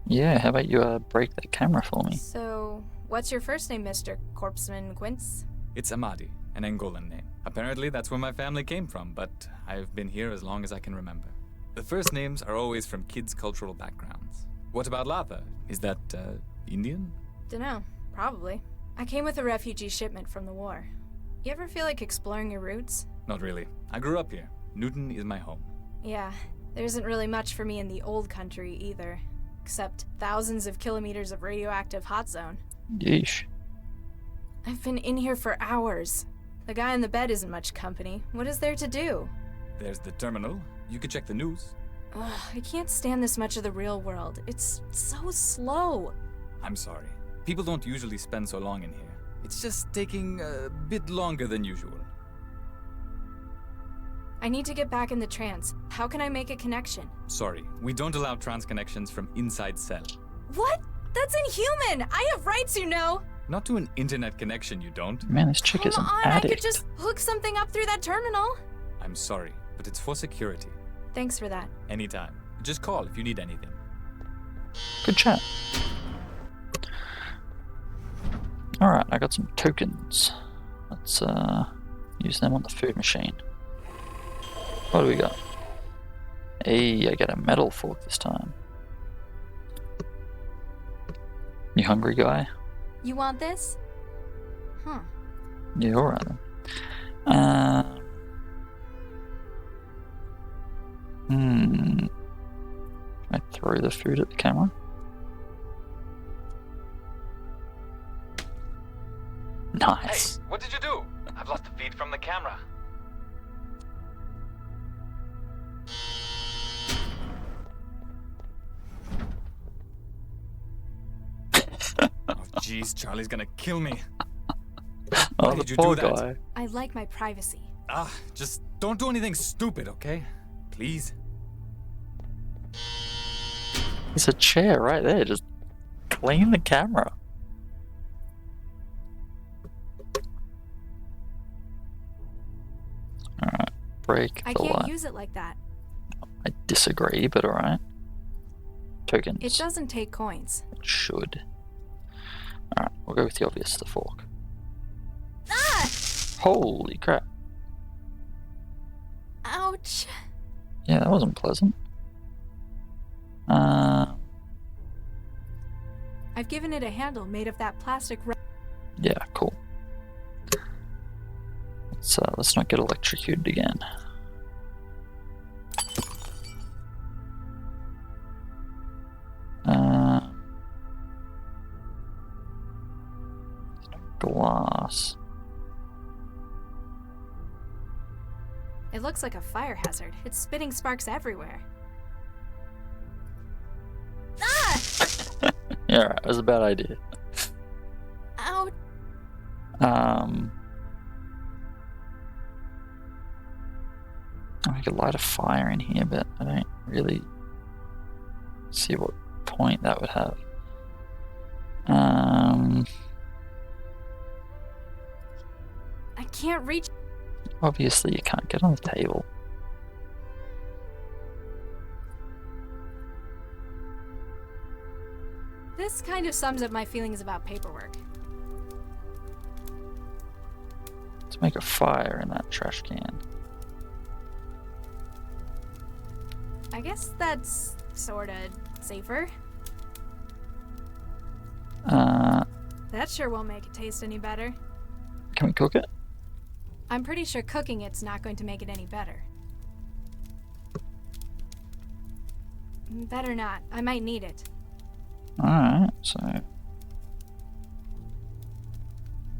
Yeah, how about you break that camera for me? So, what's your first name, Mr. Corpseman Quince? It's Amadi, an Angolan name. Apparently that's where my family came from, but I've been here as long as I can remember. The first names are always from kids' cultural backgrounds. What about Latha? Is that, Indian? Dunno. Probably. I came with a refugee shipment from the war. You ever feel like exploring your roots? Not really. I grew up here. Newton is my home. Yeah. There isn't really much for me in the old country, either. Except thousands of kilometers of radioactive hot zone. Yeesh. I've been in here for hours. The guy in the bed isn't much company. What is there to do? There's the terminal. You could check the news. Ugh, I can't stand this much of the real world. It's so slow. I'm sorry. People don't usually spend so long in here. It's just taking a bit longer than usual. I need to get back in the trance. How can I make a connection? Sorry, we don't allow trans connections from inside Cell. What? That's inhuman! I have rights, you know! Not to an internet connection, you don't. Man, this chick is Come an on, I addict. could just hook something up through that terminal. I'm sorry, but it's for security. Thanks for that. Anytime. Just call if you need anything. Good chat. Alright, I got some tokens. Let's use them on the food machine. What do we got? Hey, I got a metal fork this time. You hungry, guy? You want this? Huh. Yeah, alright then. Can I throw the food at the camera? Nice. Hey, what did you do? I've lost the feed from the camera. Oh jeez, Charlie's gonna kill me. Oh, Why the did you poor do that? guy. I like my privacy. Just don't do anything stupid, okay? Please. There's a chair right there. Just clean the camera. Alright, break I the can't light. use it like that. I disagree, but alright. Tokens. It doesn't take coins. It should. Alright, we'll go with the obvious, the fork. Ah! Holy crap. Ouch. Yeah, that wasn't pleasant. I've given it a handle made of that plastic Yeah, cool. Let's not get electrocuted again. Glass. It looks like a fire hazard. It's spitting sparks everywhere. Ah! Yeah, right, it was a bad idea. Ow. I could light a fire in here, but I don't really see what point that would have. I can't reach. Obviously, you can't get on the table. This kind of sums up my feelings about paperwork. Let's make a fire in that trash can. I guess that's sorta safer. That sure won't make it taste any better. Can we cook it? I'm pretty sure cooking it's not going to make it any better. Better not. I might need it. Alright, so...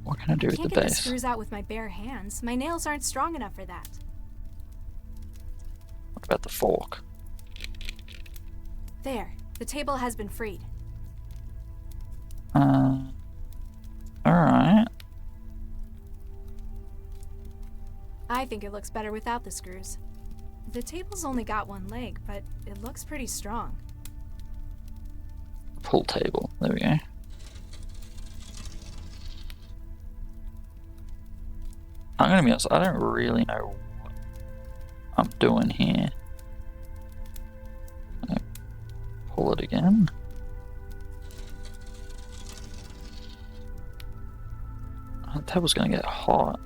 what can I do I with can't the get the base? screws out with my bare hands. My nails aren't strong enough for that. What about the fork? There. The table has been freed. Alright. I think it looks better without the screws. The table's only got one leg, but it looks pretty strong. Pull table. There we go. I'm gonna be honest, I don't really know what I'm doing here. Pull it again. That table's gonna get hot.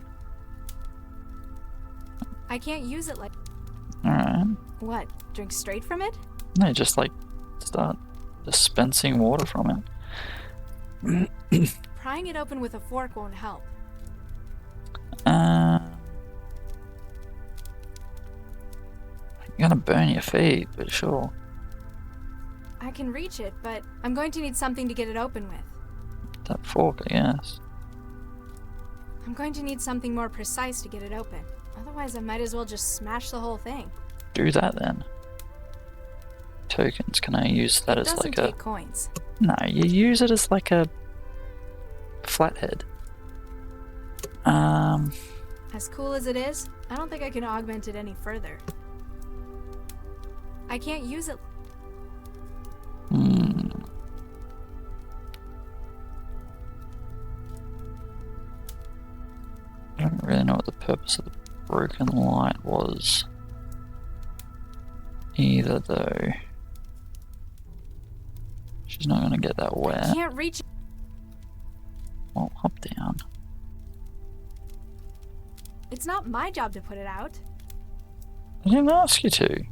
I can't use it like... Alright. What? Drink straight from it? No, just like start dispensing water from it. Prying it open with a fork won't help. You're gonna burn your feet, but sure. I can reach it, but I'm going to need something to get it open with. That fork, I guess. I'm going to need something more precise to get it open. Otherwise, I might as well just smash the whole thing. Do that then. Tokens, can I use that as like a... It doesn't take coins. No, you use it as like a flathead. As cool as it is, I don't think I can augment it any further. I can't use it. I don't really know what the purpose of the broken light was. either, though. She's not going to get that I wet. can't reach. Well, hop down. It's not my job to put it out. I didn't ask you to.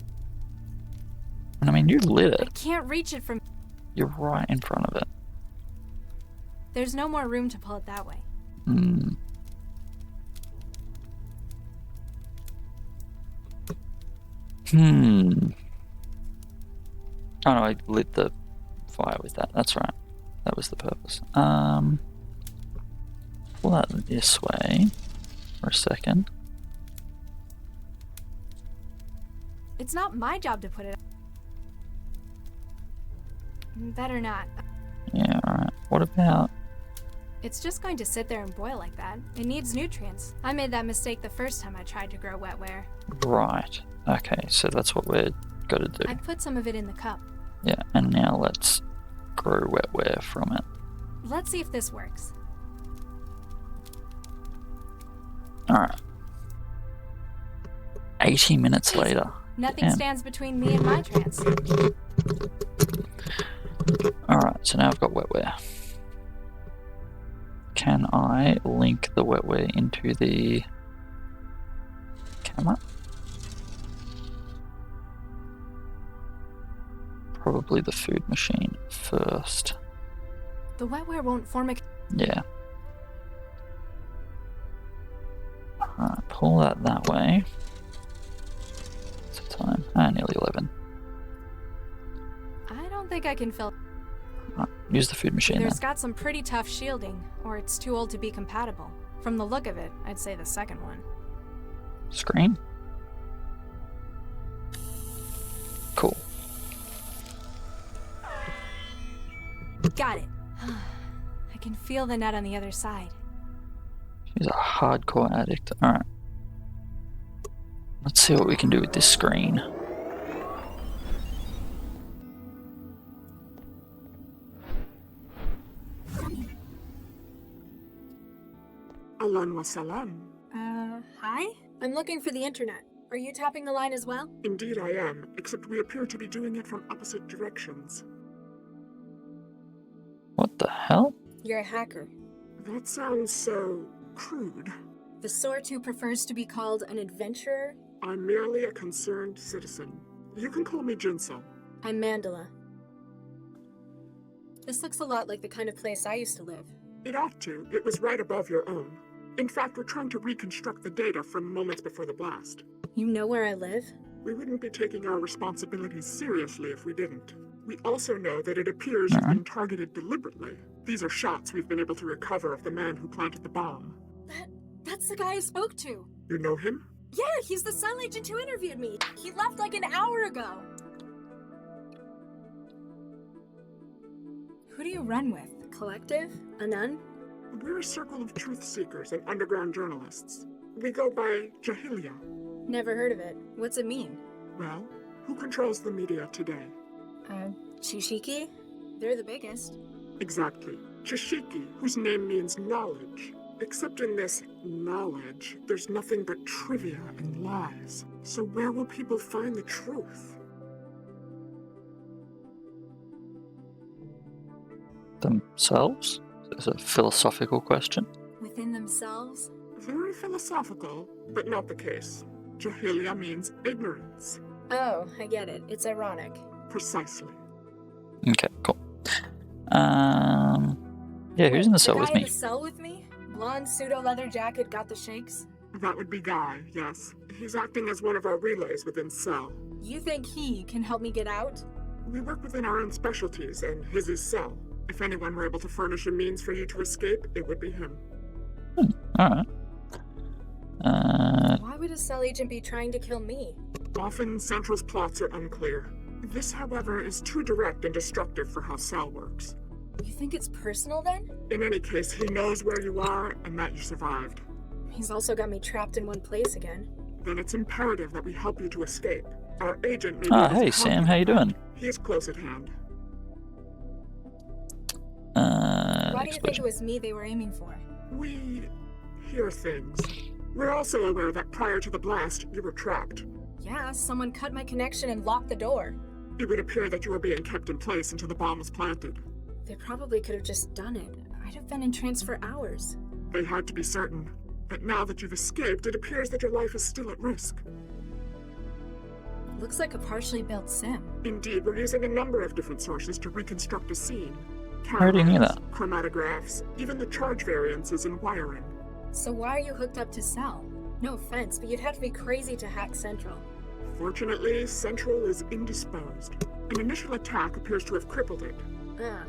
And I mean, you lit I it. can't reach it from. You're right in front of it. There's no more room to pull it that way. Hmm. Oh no, I lit the fire with that. That's right. That was the purpose. Pull that this way for a second. It's not my job to put it. Better not. Yeah, alright. What about... It's just going to sit there and boil like that. It needs nutrients. I made that mistake the first time I tried to grow wetware. Right. Okay, so that's what we're got to do. I put some of it in the cup. Yeah, and now let's grow wetware from it. Let's see if this works. Alright. 80 minutes later. Nothing Damn. stands between me and my trance. Alright, so now I've got wetware. Can I link the wetware into the camera? Probably the food machine first. The wetware won't form a... Yeah. Alright, pull that way. What's the time? Nearly 11. I don't think I can fill... Right, use the food machine Either then. it's got some pretty tough shielding, or it's too old to be compatible. From the look of it, I'd say the second one. Screen? Cool. Got it. I can feel the net on the other side. She's a hardcore addict. Alright. Let's see what we can do with this screen. Ahlan wa salam. Hi? I'm looking for the internet. Are you tapping the line as well? Indeed I am, except we appear to be doing it from opposite directions. What the hell? You're a hacker. That sounds so crude. The sort who prefers to be called an adventurer? I'm merely a concerned citizen. You can call me Jinsel. I'm Mandela. This looks a lot like the kind of place I used to live. It ought to. It was right above your own. In fact, we're trying to reconstruct the data from moments before the blast. You know where I live? We wouldn't be taking our responsibilities seriously if we didn't. We also know that it appears you've been targeted deliberately. These are shots we've been able to recover of the man who planted the bomb. That's the guy I spoke to. You know him? Yeah, he's the cell agent who interviewed me. He left like an hour ago. Who do you run with? Collective? A nun? We're a circle of truth seekers and underground journalists. We go by Jahilia. Never heard of it. What's it mean? Well, who controls the media today? Chishiki? They're the biggest. Exactly. Chishiki, whose name means knowledge. Except in this knowledge, there's nothing but trivia and lies. So where will people find the truth? Themselves? It's a philosophical question. Within themselves? Very philosophical, but not the case. Jahilia means ignorance. Oh, I get it. It's ironic. Precisely. Okay, cool. Yeah, who's in the cell with guy me? in the cell with me? Blonde pseudo-leather jacket, got the shakes? That would be Guy, yes. He's acting as one of our relays within Cell. You think he can help me get out? We work within our own specialties, and his is Cell. If anyone were able to furnish a means for you to escape, it would be him. Alright. Why would a cell agent be trying to kill me? Often, Central's plots are unclear. This, however, is too direct and destructive for how Cell works. You think it's personal, then? In any case, he knows where you are and that you survived. He's also got me trapped in one place again. Then it's imperative that we help you to escape. Our agent may be Oh, able to hey help Sam, how you doing? He is close at hand. Why do you think it was me they were aiming for? We hear things. We're also aware that prior to the blast, you were trapped. Yeah, someone cut my connection and locked the door. It would appear that you were being kept in place until the bomb was planted. They probably could have just done it. I'd have been in trance for hours. They had to be certain. But now that you've escaped, it appears that your life is still at risk. Looks like a partially built sim. Indeed, we're using a number of different sources to reconstruct a scene. How do you mean that? Chromatographs, even the charge variances and wiring. So why are you hooked up to Cell? No offense, but you'd have to be crazy to hack Central. Fortunately, Central is indisposed. An initial attack appears to have crippled it.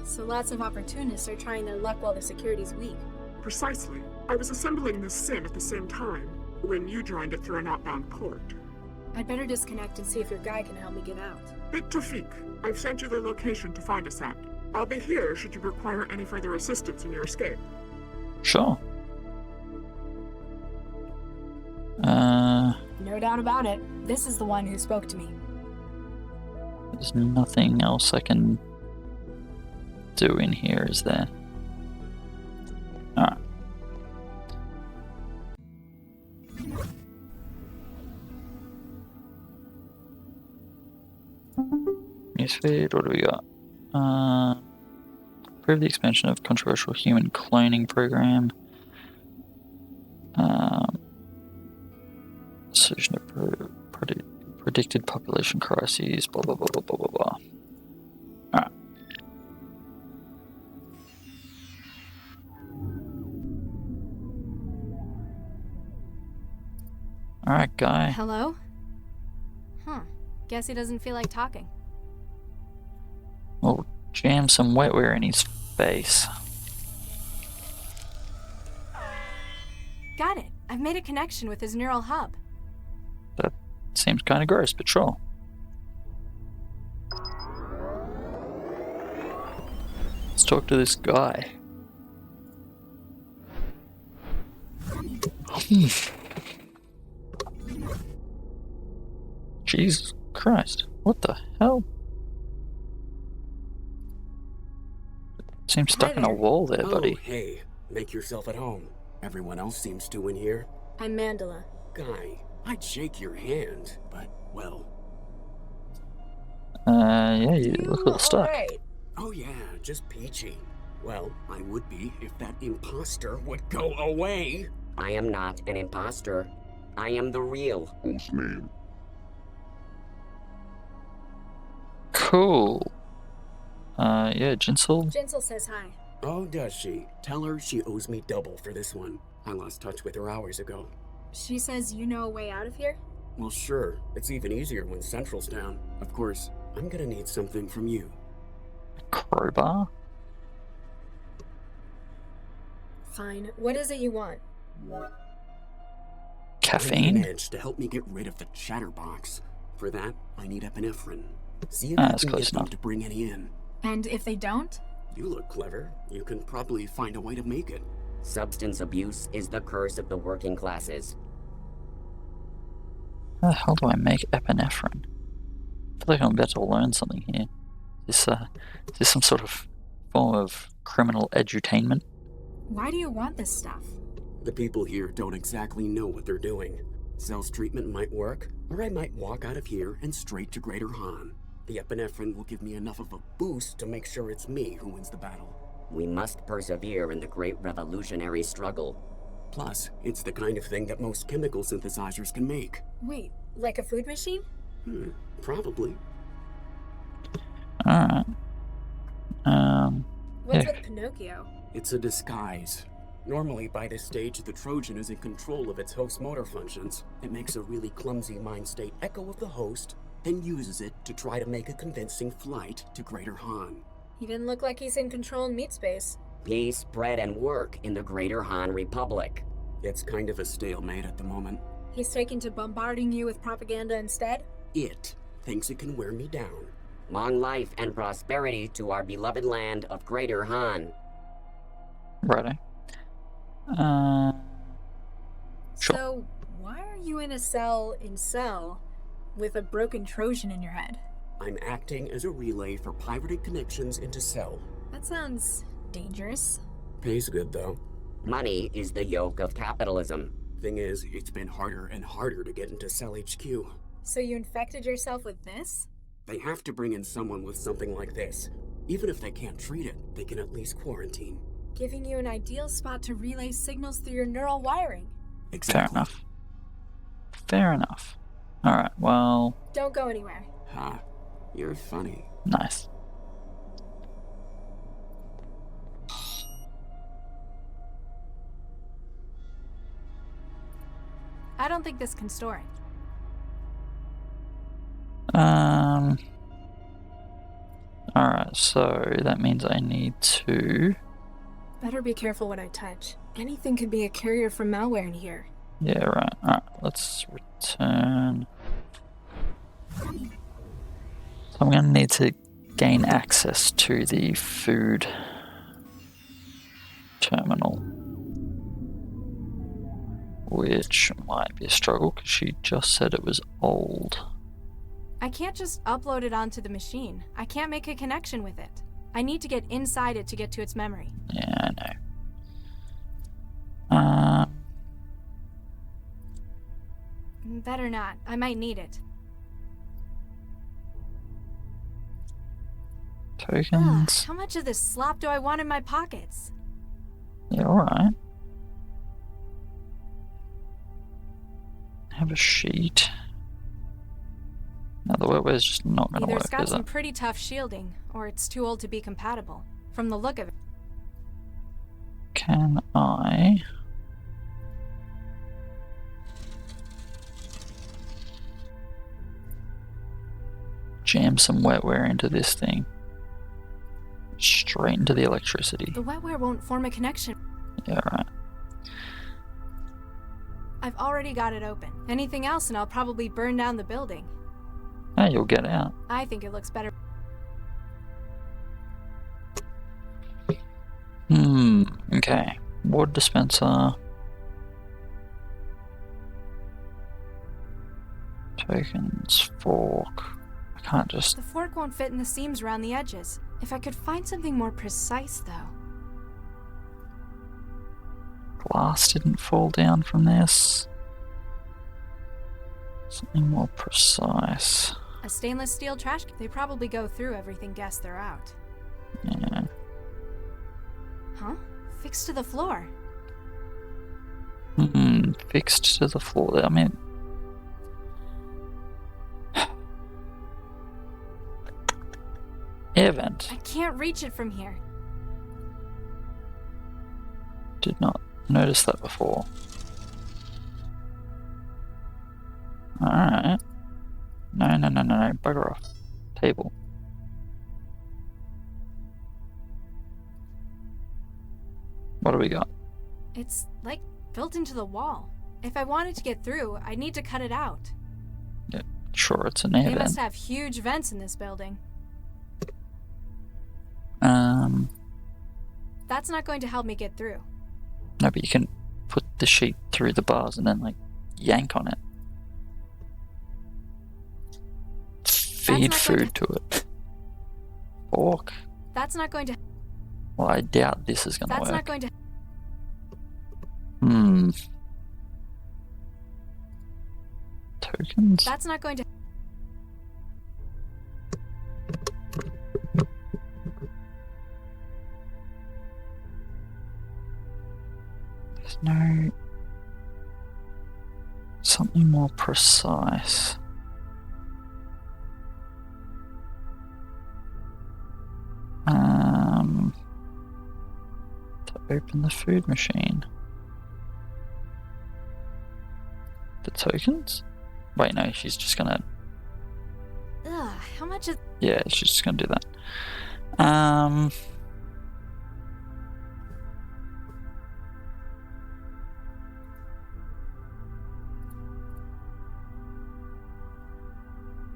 So lots of opportunists are trying their luck while the security's weak. Precisely. I was assembling this sim at the same time, when you joined it through an outbound port. I'd better disconnect and see if your guy can help me get out. Bit Tawfiq, I've sent you the location to find us at. I'll be here should you require any further assistance in your escape. Sure. No doubt about it. This is the one who spoke to me. There's nothing else I can do in here, is there? Alright. Newsfeed, what do we got? Approve the expansion of controversial human cloning program. Solution to predicted population crises, blah blah blah blah blah blah blah. Alright. Alright, guy. Hello? Guess he doesn't feel like talking. We'll jam some wetware in his face. Got it. I've made a connection with his neural hub. That seems kind of gross, but sure. Let's talk to this guy. Jesus Christ, what the hell? Seems stuck in a wall there, buddy. Oh, hey, make yourself at home. Everyone else seems to in here. I'm Mandela. Guy, I'd shake your hand, but, well... Yeah, you look a little stuck. Right. Oh yeah, just peachy. Well, I would be if that imposter would go away. I am not an imposter. I am the real. Whose name? Cool. Yeah, Jinsel. Jinsel says hi. Oh, does she? Tell her she owes me double for this one. I lost touch with her hours ago. She says you know a way out of here? Well, sure. It's even easier when Central's down. Of course, I'm gonna need something from you. Crowbar? Fine. What is it you want? Caffeine? I need an edge to help me get rid of the chatterbox. For that, I need epinephrine. See if That's you can close get them enough. to bring any in. And if they don't? You look clever. You can probably find a way to make it. Substance abuse is the curse of the working classes. How the hell do I make epinephrine? I feel like I'm about to learn something here. Is this some sort of form of criminal edutainment? Why do you want this stuff? The people here don't exactly know what they're doing. Cell's treatment might work, or I might walk out of here and straight to Greater Han. The epinephrine will give me enough of a boost to make sure it's me who wins the battle. We must persevere in the great revolutionary struggle. Plus, it's the kind of thing that most chemical synthesizers can make. Wait, like a food machine? Probably. Alright. What's yeah. with Pinocchio? It's a disguise. Normally, by this stage, the Trojan is in control of its host motor functions. It makes a really clumsy mind state echo of the host, then uses it to try to make a convincing flight to Greater Han. He didn't look like he's in control in meat space. Peace, bread, and work in the Greater Han Republic. It's kind of a stalemate at the moment. He's taken to bombarding you with propaganda instead? It thinks it can wear me down. Long life and prosperity to our beloved land of Greater Han. Righto. Sure. So, why are you in a cell in Cell with a broken Trojan in your head? I'm acting as a relay for pirated connections into Cell. That sounds dangerous. Pays good, though. Money is the yoke of capitalism. Thing is, it's been harder and harder to get into Cell HQ. So you infected yourself with this? They have to bring in someone with something like this. Even if they can't treat it, they can at least quarantine. Giving you an ideal spot to relay signals through your neural wiring. Exactly. Fair enough. Fair enough. Alright, well... Don't go anywhere. Ha, you're funny. Nice. I don't think this can store it. Alright, so that means I need to... Better be careful what I touch. Anything could be a carrier for malware in here. Yeah, right. Alright, let's return. So I'm going to need to gain access to the food terminal, which might be a struggle because she just said it was old. I can't just upload it onto the machine. I can't make a connection with it. I need to get inside it to get to its memory. Yeah, I know. Better not. I might need it. Tokens. How much of this slop do I want in my pockets? Yeah, alright. Have a sheet. No, the wetware's just not going to Either work, it's got is some it? pretty tough shielding, or it's too old to be compatible. From the look of it. Can I... jam some wetware into this thing? Straight into the electricity. The wetware won't form a connection. Yeah, right. I've already got it open. Anything else and I'll probably burn down the building. Hey, you'll get out. I think it looks better. Okay. Water dispenser. Tokens, fork. I can't just... The fork won't fit in the seams around the edges. If I could find something more precise, though. Glass didn't fall down from this. Something more precise. A stainless steel trash can. They probably go through everything guess they're out. Yeah. Huh? Fixed to the floor. Fixed to the floor. I mean... air vent. I can't reach it from here. Did not notice that before. Alright. No, bugger off. Table. What do we got? It's, like, built into the wall. If I wanted to get through, I'd need to cut it out. Yeah, sure, it's an air They vent. must have huge vents in this building. That's not going to help me get through. No, but you can put the sheet through the bars and then, like, yank on it. Feed food to it. Fork. That's not going to... Well, I doubt this is going to work. That's not going to... Tokens? That's not going to... There's no... something more precise. To open the food machine. The tokens? Wait, no, she's just gonna... Ugh, how much is... Yeah, she's just gonna do that.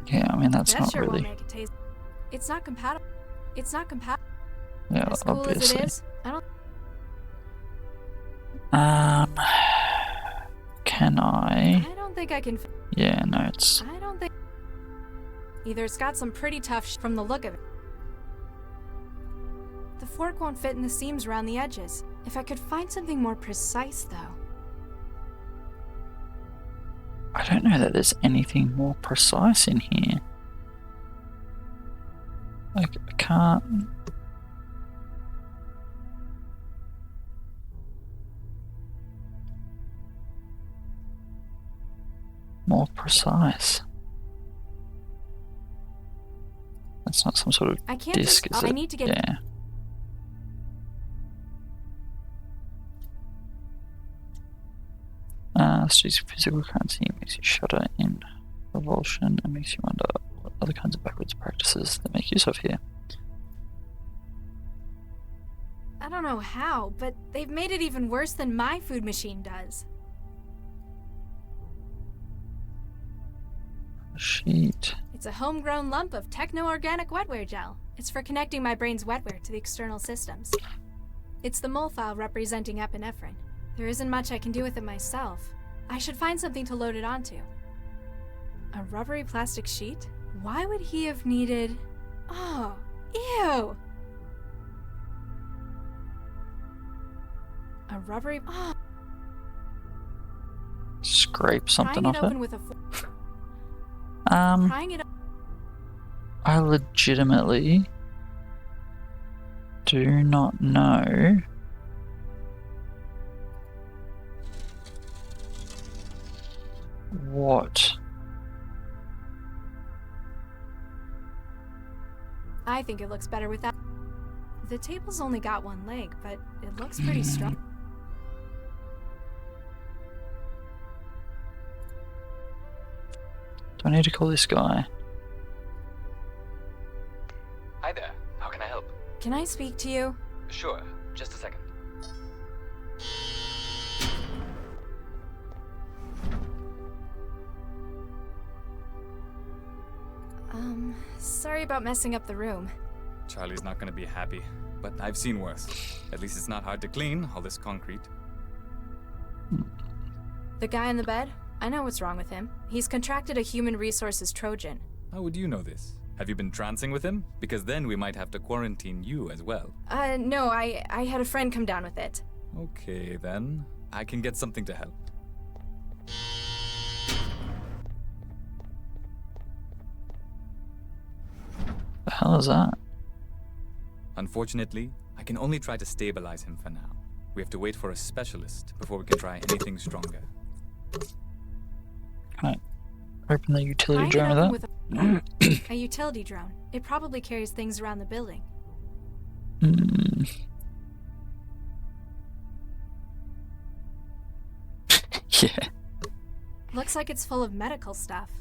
Yeah, I mean, that's that not sure really... won't make it taste... It's not compatible. It's not compatible. Yeah, As cool obviously. as it is, I don't... Can I... I don't think I can... Yeah, no, it's... I don't think... Either it's got some pretty tough from the look of it. The fork won't fit in the seams around the edges. If I could find something more precise, though. I don't know that there's anything more precise in here. Like, I can't... More precise. That's not some sort of I can't disc, just, is it? I need to get... Yeah. Streets physical currency makes you shudder in revulsion and makes you wonder what other kinds of backwards practices they make use of here. I don't know how, but they've made it even worse than my food machine does. Sheet. It's a homegrown lump of techno-organic wetware gel. It's for connecting my brain's wetware to the external systems. It's the mole file representing epinephrine. There isn't much I can do with it myself. I should find something to load it onto. A rubbery plastic sheet? Why would he have needed... Oh, ew! A rubbery... Oh. Scrape something Prying off it open it? with a Prying it I legitimately do not know what. I think it looks better without... The table's only got one leg, but it looks pretty strong. Do I need to call this guy? Hi there. How can I help? Can I speak to you? Sure. Just a second. Sorry about messing up the room. Charlie's not gonna be happy, but I've seen worse. At least it's not hard to clean, all this concrete. The guy in the bed? I know what's wrong with him. He's contracted a human resources Trojan. How would you know this? Have you been trancing with him? Because then we might have to quarantine you as well. No, I had a friend come down with it. Okay, then. I can get something to help. The hell is that? Unfortunately, I can only try to stabilize him for now. We have to wait for a specialist before we can try anything stronger. Can I open the utility Prying it drone open with that? a utility drone. It probably carries things around the building. Yeah. Looks like it's full of medical stuff.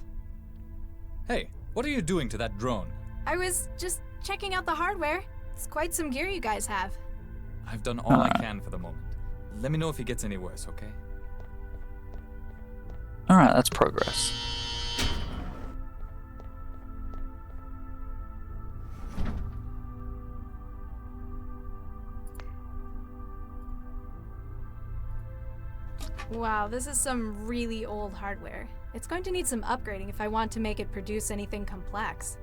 Hey, what are you doing to that drone? I was just checking out the hardware. It's quite some gear you guys have. I've done all I can for the moment. Let me know if he gets any worse, okay? Alright, that's progress. Wow, this is some really old hardware. It's going to need some upgrading if I want to make it produce anything complex.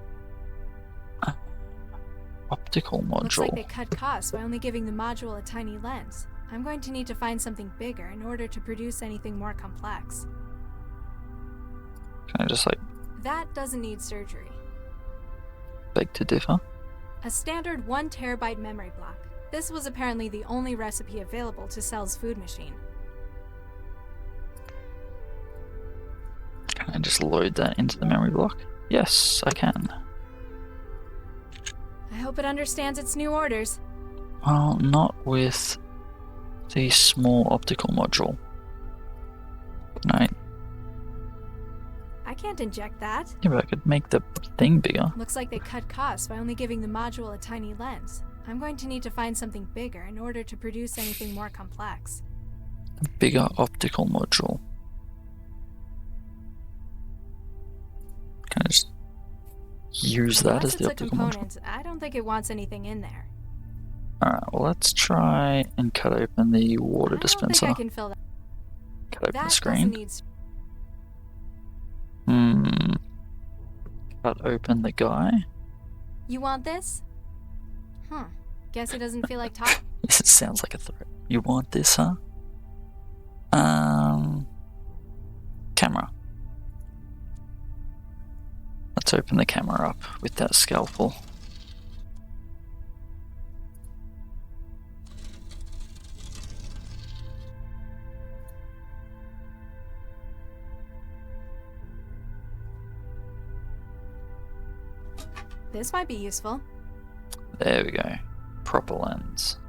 Optical module. Looks like they cut costs by only giving the module a tiny lens. I'm going to need to find something bigger in order to produce anything more complex. Can I just That doesn't need surgery. beg to differ? A standard 1 terabyte memory block. This was apparently the only recipe available to Cell's food machine. Can I just load that into the memory block? Yes, I can. I hope it understands its new orders. Well, not with the small optical module. Can I can't inject that. Yeah, but I could make the thing bigger. Looks like they cut costs by only giving the module a tiny lens. I'm going to need to find something bigger in order to produce anything more complex. A bigger optical module. Can I just use that Unless as the it's a optical module? component, I don't think it wants anything in there. Alright, well let's try and cut open the water I don't dispenser. think I can fill that. Cut open That the doesn't screen. need... Cut open the guy. You want this? Guess he doesn't feel like talking. Yes, it sounds like a threat. You want this, huh? Camera. Let's open the camera up with that scalpel. This might be useful. There we go. Proper lens.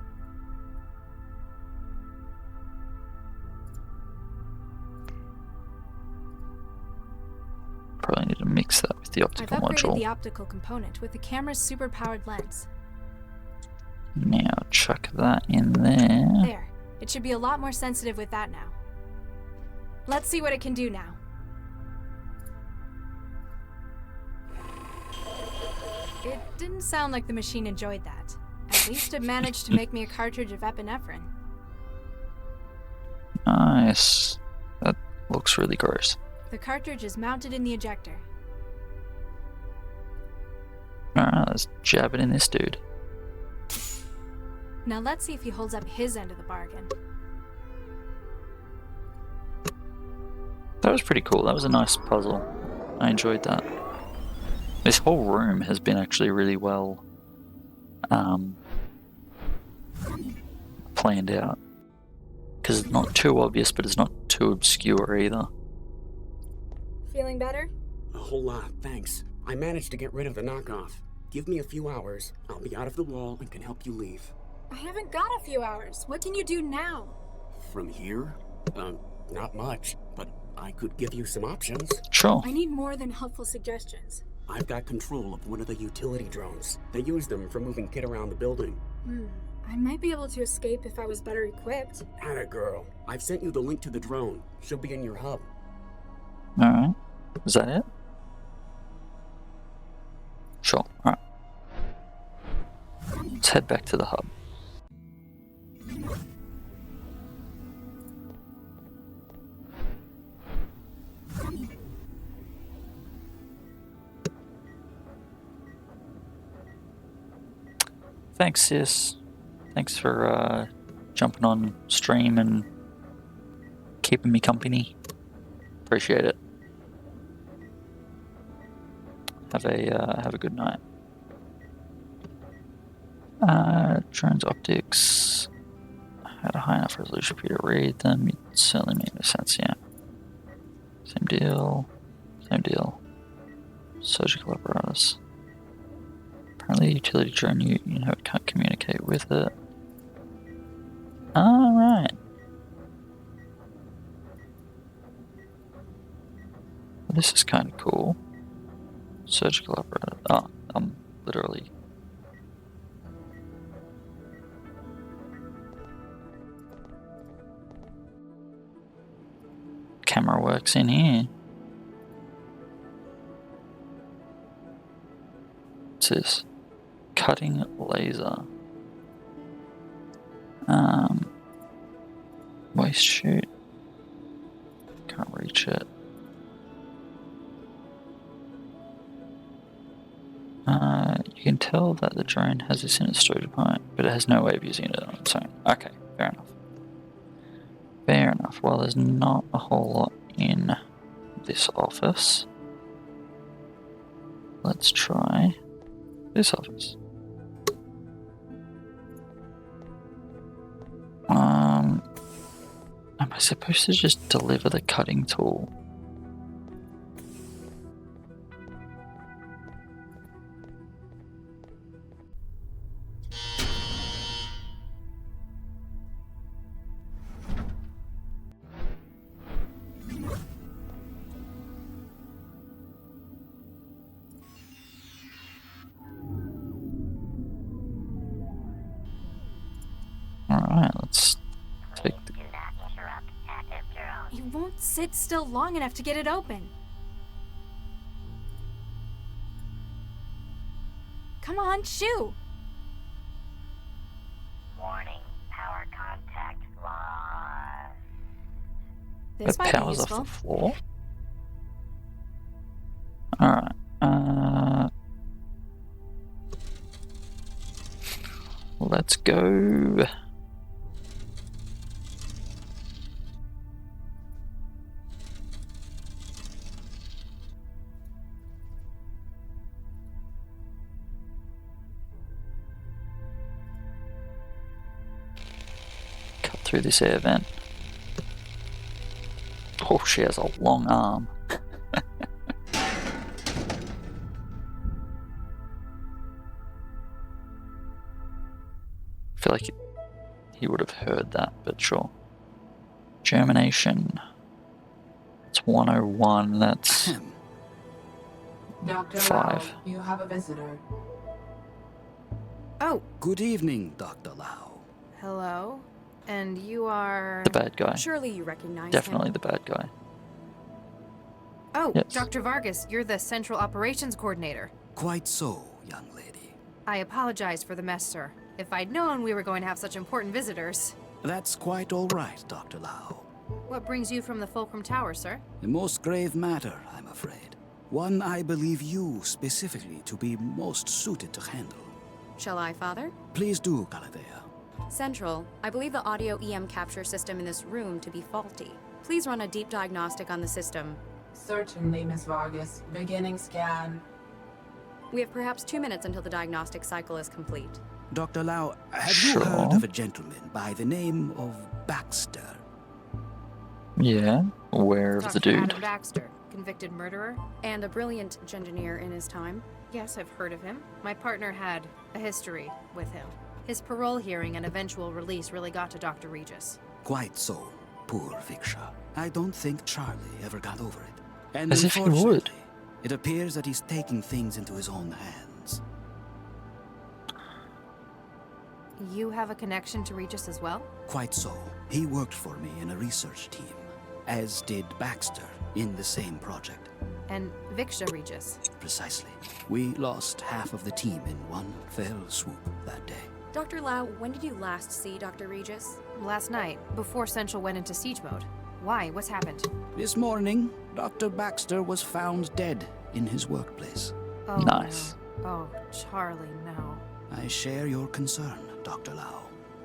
Probably need to mix that with the optical I've upgraded module. the optical component with the camera's super-powered lens. Now chuck that in there. There. It should be a lot more sensitive with that now. Let's see what it can do now. It didn't sound like the machine enjoyed that. At least it managed to make me a cartridge of epinephrine. Nice. That looks really gross. The cartridge is mounted in the ejector. Alright, let's jab it in this dude. Now let's see if he holds up his end of the bargain. That was pretty cool. That was a nice puzzle. I enjoyed that. This whole room has been actually really well planned out. Because it's not too obvious, but it's not too obscure either. Feeling better? A whole lot, thanks. I managed to get rid of the knockoff. Give me a few hours. I'll be out of the wall and can help you leave. I haven't got a few hours. What can you do now? From here? Not much, but I could give you some options. Sure. I need more than helpful suggestions. I've got control of one of the utility drones. They use them for moving Kit around the building. I might be able to escape if I was better equipped. Atta girl. I've sent you the link to the drone. She'll be in your hub. Alright. Is that it? Sure. Alright. Let's head back to the hub. Thanks, sis. Thanks for jumping on stream and keeping me company. Appreciate it. Have a good night. Drones optics had a high enough resolution for you to read them. It certainly made no sense. Yeah. Same deal. Same deal. Surgical apparatus. Apparently, utility drone you know it can't communicate with it. Alright. This is kind of cool. Surgical apparatus. Oh, I'm literally. Camera works in here. What's this? Cutting laser. Waste chute. Can't reach it. You can tell that the drone has this in its storage compartment, but it has no way of using it on its own. Okay, fair enough. Fair enough. Well, there's not a whole lot in this office. Let's try this office. Am I supposed to just deliver the cutting tool? Alright, let's take the... You won't sit still long enough to get it open. Come on, shoo! Warning, power contact lost. This It might be powers off useful. the floor. Alright, let's go. through this air vent. Oh, she has a long arm. I feel like he would have heard that, but sure. Germination. It's 101, that's Dr. 5. Lau, you have a visitor. Oh, Good evening, Dr. Lau. hello. And you are... The bad guy. Surely you recognize Definitely him. the bad guy. Oh, Yes. Dr. Vargas, you're the Central Operations Coordinator. Quite so, young lady. I apologize for the mess, sir. If I'd known we were going to have such important visitors. That's quite all right, Dr. Lau. What brings you from the Fulcrum Tower, sir? A most grave matter, I'm afraid. One I believe you specifically to be most suited to handle. Shall I, Father? Please do, Galatea. Central, I believe the audio EM capture system in this room to be faulty. Please run a deep diagnostic on the system. Certainly, Miss Vargas. Beginning scan. We have perhaps 2 minutes until the diagnostic cycle is complete. Dr. Lau, have you heard of a gentleman by the name of Baxter? Yeah, aware of the Dr. dude. Adam Baxter, convicted murderer. And a brilliant engineer in his time. Yes, I've heard of him. My partner had a history with him. His parole hearing and eventual release really got to Dr. Regis. Quite so. Poor Viksha. I don't think Charlie ever got over it. And As if he would. unfortunately, it appears that he's taking things into his own hands. You have a connection to Regis as well? Quite so. He worked for me in a research team, as did Baxter in the same project. And Viksha Regis. Precisely. We lost half of the team in one fell swoop that day. Dr. Lau, when did you last see Dr. Regis? Last night, before Central went into siege mode. Why? What's happened? This morning, Dr. Baxter was found dead in his workplace. Oh, Nice. No. Oh, Charlie, no. I share your concern, Dr. Lau.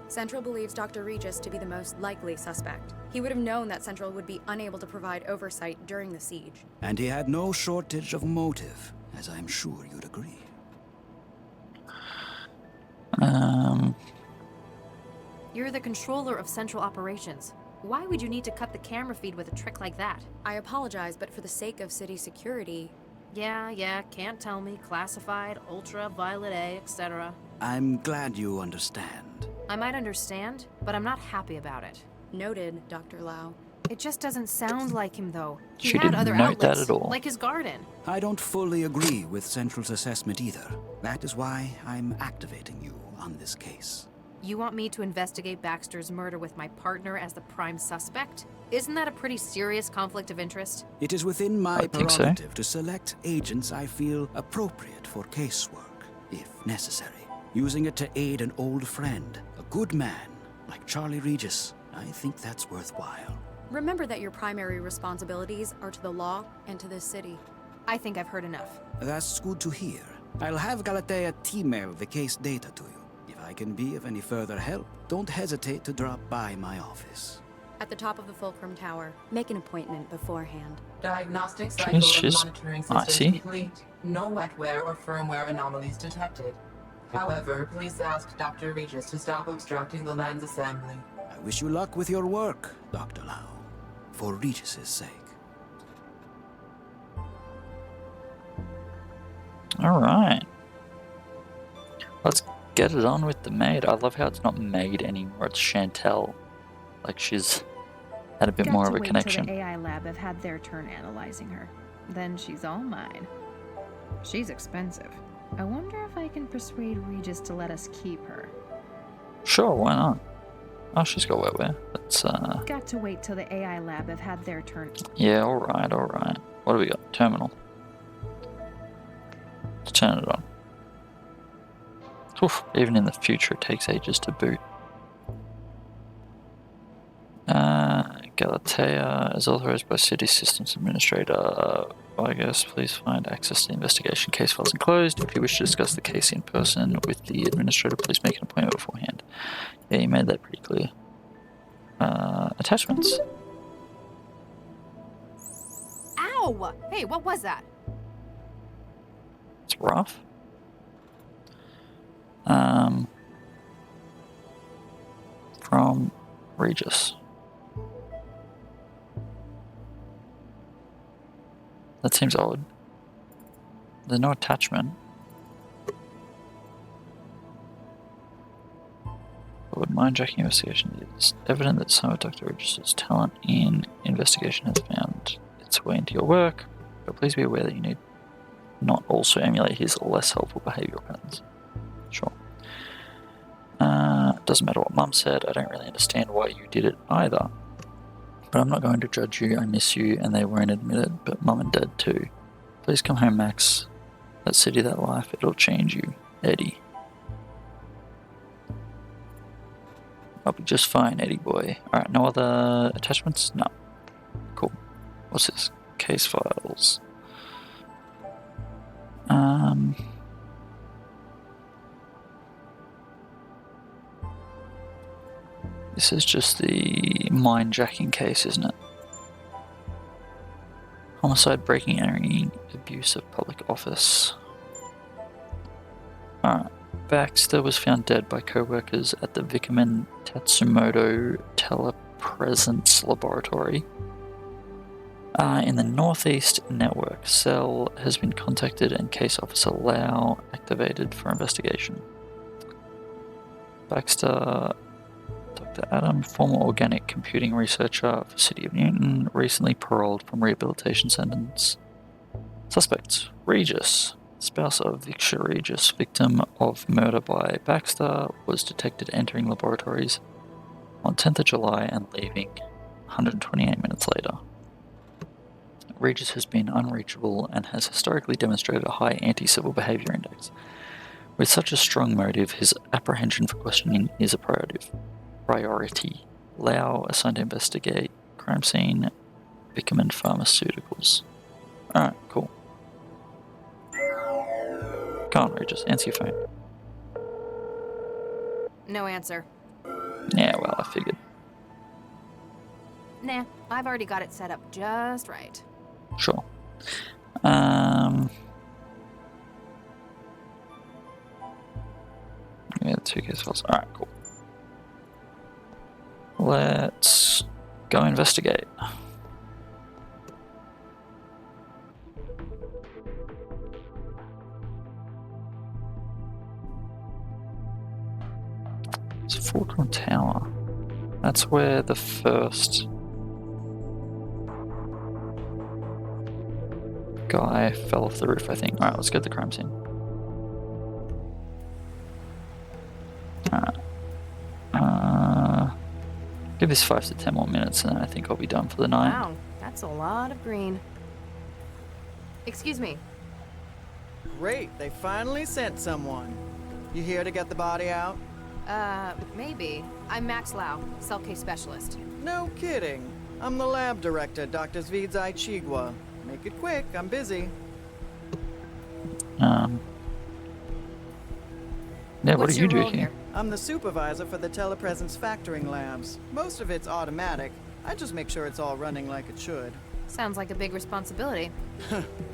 Central believes Dr. Regis to be the most likely suspect. He would have known that Central would be unable to provide oversight during the siege. And he had no shortage of motive, as I'm sure you'd agree. You're the controller of Central Operations. Why would you need to cut the camera feed with a trick like that? I apologize, but for the sake of city security... Yeah, can't tell me. Classified, ultraviolet A, etc. I'm glad you understand. I might understand, but I'm not happy about it. Noted, Dr. Lau. It just doesn't sound like him, though. He She had didn't other note that outlets, at all. like his garden. I don't fully agree with Central's assessment either. That is why I'm activating you on this case. You want me to investigate Baxter's murder with my partner as the prime suspect? Isn't that a pretty serious conflict of interest? It is within my I think so. prerogative to select agents I feel appropriate for casework, if necessary. Using it to aid an old friend, a good man, like Charlie Regis, I think that's worthwhile. Remember that your primary responsibilities are to the law and to this city. I think I've heard enough. That's good to hear. I'll have Galatea email the case data to you. If I can be of any further help, don't hesitate to drop by my office. At the top of the Fulcrum Tower. Make an appointment beforehand. Diagnostic cycle of just- monitoring I system see. complete. No wetware or firmware anomalies detected. However, please ask Dr. Regis to stop obstructing the land's assembly. I wish you luck with your work, Dr. Lau, for Regis's sake. Alright. Let's get it on with the maid. I love how it's not maid anymore, it's Chantel. Like she's had a bit more of a connection. The AI lab have had their turn analyzing her. Then she's all mine. She's expensive. I wonder if I can persuade Regis to let us keep her. Sure, why not? Oh, she's got wetware. Let's, Got to wait till the AI lab have had their turn. yeah, alright. What do we got? Terminal. Let's turn it on. Oof, even in the future it takes ages to boot. Galatea is authorized by City Systems Administrator. I guess please find access to the investigation case files enclosed. If you wish to discuss the case in person with the administrator, please make an appointment beforehand. Yeah, you made that pretty clear. Attachments. Ow! Hey, what was that? It's rough. From Regis. That seems odd. There's no attachment. But with mind-jacking investigation, it is evident that some of Dr. Regis's talent in investigation has found its way into your work, but please be aware that you need not also emulate his less helpful behavioural patterns. Sure. Doesn't matter what Mum said, I don't really understand why you did it either. But I'm not going to judge you, I miss you, and they won't admit it, but Mum and Dad too. Please come home, Max. That city, that life, it'll change you. Eddie. I'll be just fine, Eddie boy. Alright, no other attachments? No. Cool. What's this? Case files. This is just the mind-jacking case, isn't it? Homicide, breaking, entering, abuse of public office. Alright. Baxter was found dead by co-workers at the Vickerman Tatsumoto Telepresence Laboratory. In the Northeast Network, Cell has been contacted and Case Officer Lau activated for investigation. Baxter, Dr. Adam, former organic computing researcher for City of Newton, recently paroled from rehabilitation sentence. Suspects: Regis, spouse of Victor Regis, victim of murder by Baxter, was detected entering laboratories on 10th of July and leaving 128 minutes later. Regis has been unreachable and has historically demonstrated a high anti-civil behaviour index. With such a strong motive, his apprehension for questioning is a priority. Lau assigned to investigate crime scene, Vickerman Pharmaceuticals. Alright, cool. Come on, Regis, answer your phone. No answer. Yeah, well, I figured. Nah, I've already got it set up just right. Sure. Yeah, 2 case files. Alright, cool. Let's go investigate. It's Fulcrum Tower. That's where the first guy fell off the roof, I think. Alright, let's go to the crime scene. Alright. Give this 5 to 10 more minutes and then I think I'll be done for the night. Wow, that's a lot of green. Excuse me. Great, they finally sent someone. You here to get the body out? Maybe. I'm Max Lau, cell case specialist. No kidding. I'm the lab director, Dr. Zvidzai Chigwa. Make it quick, I'm busy. Yeah, what do you do here? I'm the supervisor for the telepresence factoring labs. Most of it's automatic. I just make sure it's all running like it should. Sounds like a big responsibility.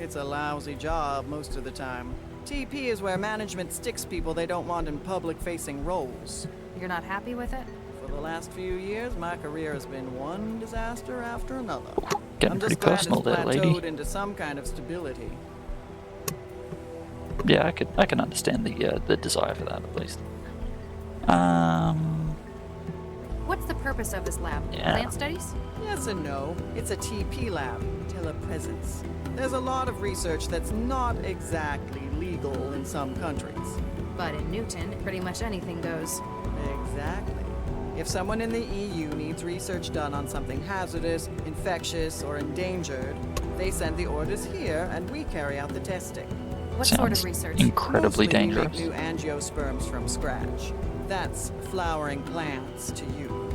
It's a lousy job most of the time. TP is where management sticks people they don't want in public-facing roles. You're not happy with it? For the last few years, my career has been one disaster after another. Getting I'm pretty just glad personal it's there, plateaued lady. into some kind of stability. Yeah, I can understand the desire for that at least. What's the purpose of this lab? Yeah. Plant studies? Yes and no. It's a TP lab, telepresence. There's a lot of research that's not exactly legal in some countries. But in Newton, pretty much anything goes. Exactly. If someone in the EU needs research done on something hazardous, infectious, or endangered, they send the orders here and we carry out the testing. What sort of research? Incredibly Mostly we dangerous. make new angiosperms from scratch. That's flowering plants to you.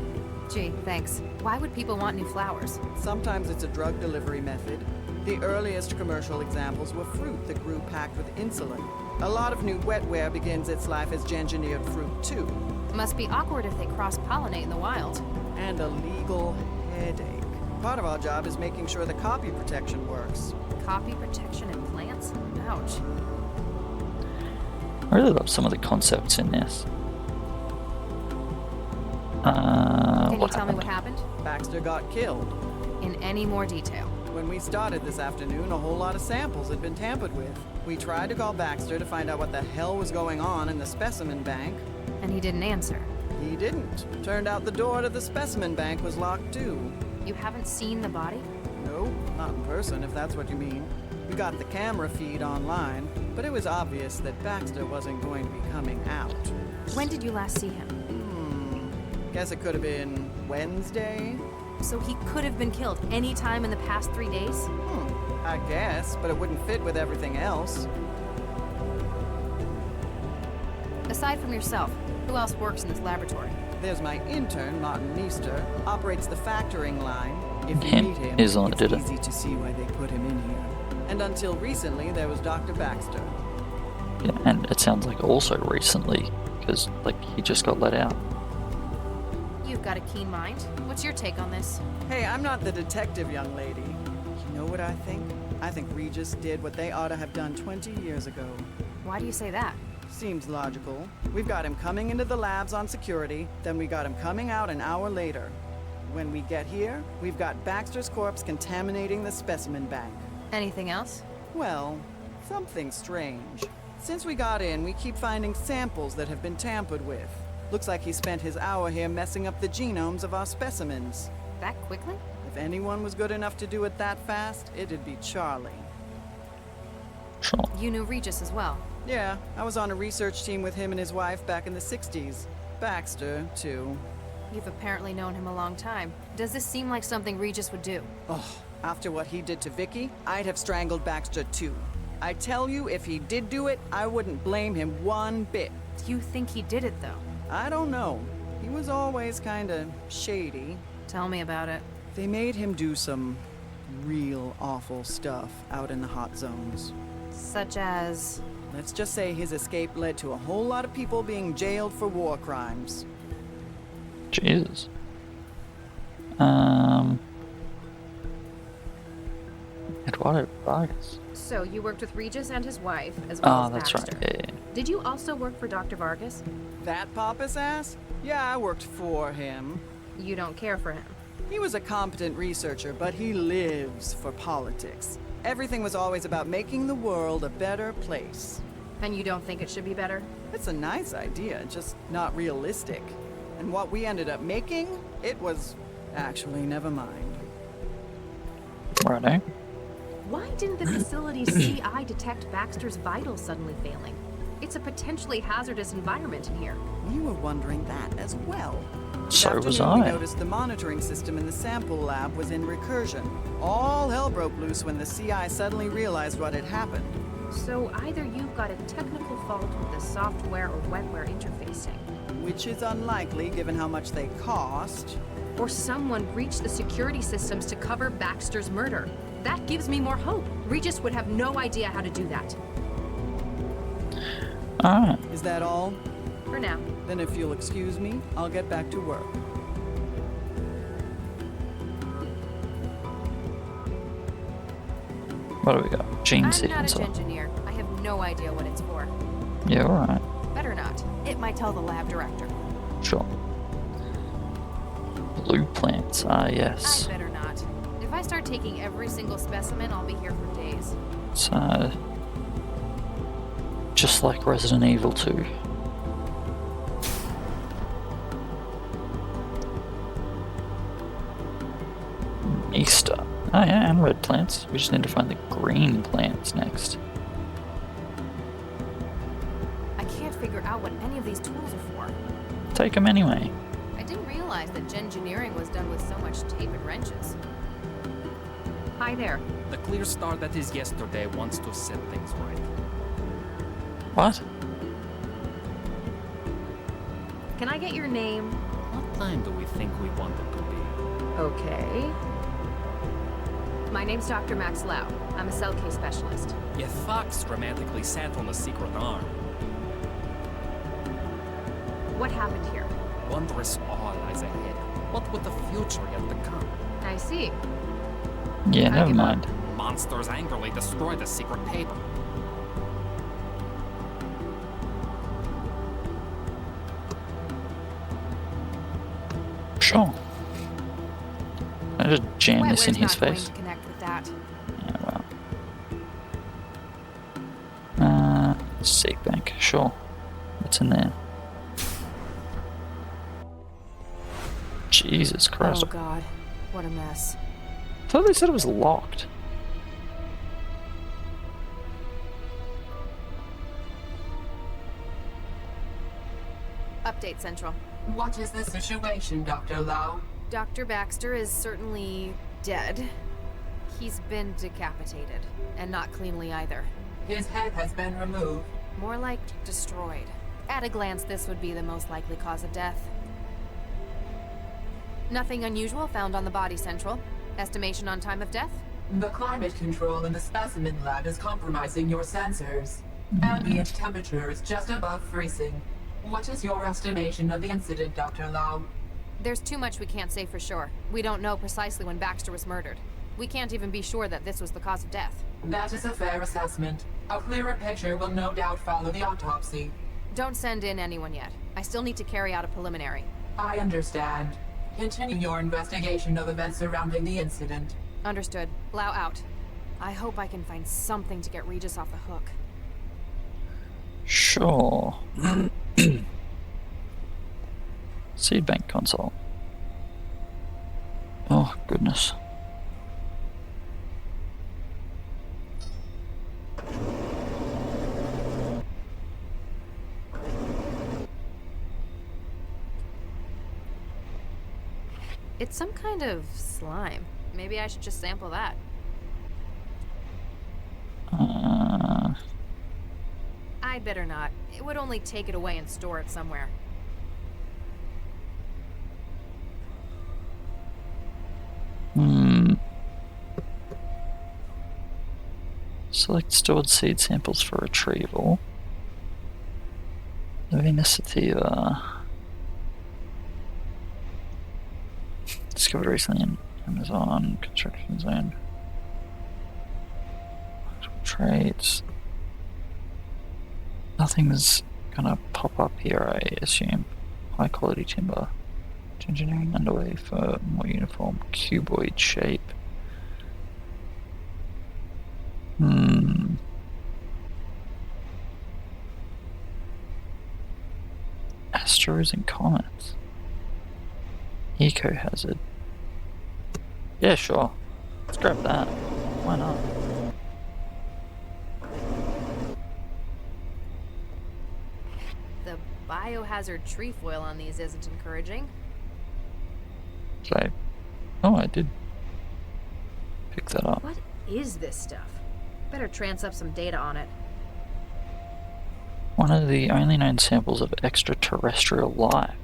Gee, thanks. Why would people want new flowers? Sometimes it's a drug delivery method. The earliest commercial examples were fruit that grew packed with insulin. A lot of new wetware begins its life as engineered fruit, too. Must be awkward if they cross-pollinate in the wild. And a legal headache. Part of our job is making sure the copy protection works. Copy protection in plants? Ouch. I really love some of the concepts in this. Can you tell me what happened? Baxter got killed. In any more detail? When we started this afternoon, a whole lot of samples had been tampered with. We tried to call Baxter to find out what the hell was going on in the specimen bank. And he didn't answer? He didn't. Turned out the door to the specimen bank was locked too. You haven't seen the body? No, not in person, if that's what you mean. We got the camera feed online, but it was obvious that Baxter wasn't going to be coming out. When did you last see him? Guess it could have been Wednesday? So he could have been killed any time in the past 3 days? I guess, but it wouldn't fit with everything else. Aside from yourself, who else works in this laboratory? There's my intern, Martin Meester, operates the factoring line. If you meet him, He's the one that it's did it. easy to see why they put him in here. And until recently, there was Dr. Baxter. Yeah, and it sounds like also recently, because like he just got let out. You've got a keen mind. What's your take on this? Hey, I'm not the detective, young lady. You know what I think? I think Regis did what they ought to have done 20 years ago. Why do you say that? Seems logical. We've got him coming into the labs on security, then we got him coming out an hour later. When we get here, we've got Baxter's corpse contaminating the specimen bank. Anything else? Well, something strange. Since we got in, we keep finding samples that have been tampered with. Looks like he spent his hour here messing up the genomes of our specimens. That quickly? If anyone was good enough to do it that fast, it'd be Charlie. Sure. You knew Regis as well? Yeah, I was on a research team with him and his wife back in the 60s. Baxter, too. You've apparently known him a long time. Does this seem like something Regis would do? Oh, after what he did to Vicky, I'd have strangled Baxter too. I tell you, if he did do it, I wouldn't blame him one bit. Do you think he did it, though? I don't know. He was always kinda shady. Tell me about it. They made him do some real awful stuff out in the hot zones. Such as? Let's just say his escape led to a whole lot of people being jailed for war crimes. Jesus. Eduardo Vargas. So you worked with Regis and his wife, as well as that's Baxter. right. Yeah. Did you also work for Dr. Vargas? That pompous ass? Yeah, I worked for him. You don't care for him? He was a competent researcher, but he lives for politics. Everything was always about making the world a better place. And you don't think it should be better? It's a nice idea, just not realistic. And what we ended up making, it was... Actually, never mind. Righto. Why didn't the facility's CI detect Baxter's vitals suddenly failing? It's a potentially hazardous environment in here. We were wondering that as well. So was I. We I. noticed the monitoring system in the sample lab was in recursion. All hell broke loose when the CI suddenly realized what had happened. So either you've got a technical fault with the software or wetware interfacing. Which is unlikely given how much they cost. Or someone breached the security systems to cover Baxter's murder. That gives me more hope. Regis would have no idea how to do that. Alright. Is that all? For now. Then if you'll excuse me, I'll get back to work. What do we got? Gene I'm sequencer. not an engineer. I have no idea what it's for. Yeah, alright. Better not. It might tell the lab director. Sure. Blue plants. Ah, yes. I better not. If I start taking every single specimen, I'll be here for days. So, just like Resident Evil 2. Easter. Oh yeah, and red plants. We just need to find the green plants next. I can't figure out what any of these tools are for. Take them anyway. I didn't realize that gengineering was done with so much tape and wrenches. Hi there. The clear star that is yesterday wants to set things right. What? Can I get your name? What time do we think we want it to be? Okay. My name's Dr. Max Lau. I'm a cell case specialist. Yeah, Fox dramatically sat on a secret arm. What happened here? Wondrous awe lies ahead. What would the future yet to come? I see. Yeah, never mind. Monsters angrily destroy the secret paper. Sure. Can I just jam this in Wetware's his not going face? to connect with that. Yeah, well. Seed bank, sure. What's in there? Jesus Christ. Oh god, what a mess. I thought they said it was locked. Update Central. What is the situation, Dr. Lau? Dr. Baxter is certainly dead. He's been decapitated, and not cleanly either. His head has been removed. More like destroyed. At a glance, this would be the most likely cause of death. Nothing unusual found on the body, Central. Estimation on time of death? The climate control in the specimen lab is compromising your sensors. Ambient temperature is just above freezing. What is your estimation of the incident, Dr. Lau? There's too much we can't say for sure. We don't know precisely when Baxter was murdered. We can't even be sure that this was the cause of death. That is a fair assessment. A clearer picture will no doubt follow the autopsy. Don't send in anyone yet. I still need to carry out a preliminary. I understand. Continue your investigation of events surrounding the incident. Understood. Lau out. I hope I can find something to get Regis off the hook. Sure. Seed bank console. Oh, goodness. It's some kind of slime. Maybe I should just sample that. I'd better not. It would only take it away and store it somewhere. Select stored seed samples for retrieval. Novena sativa. Discovered recently in Amazon construction zone. Traits. Nothing's gonna pop up here, I assume. High quality timber. Engineering underway for more uniform cuboid shape. Astros and comets. Eco hazard. Yeah, sure. Let's grab that. Why not? The biohazard trefoil on these isn't encouraging. So, oh, I did pick that up. What is this stuff? Better trans up some data on it. One of the only known samples of extraterrestrial life,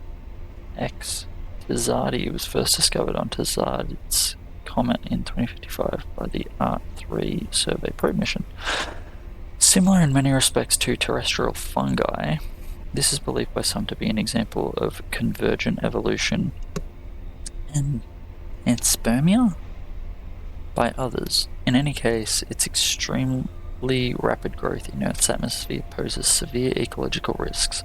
X Tizadi, was first discovered on Tizadi's comet in 2055 by the ART-3 survey probe mission. Similar in many respects to terrestrial fungi, this is believed by some to be an example of convergent evolution and panspermia by others. In any case, its extremely rapid growth in Earth's atmosphere poses severe ecological risks.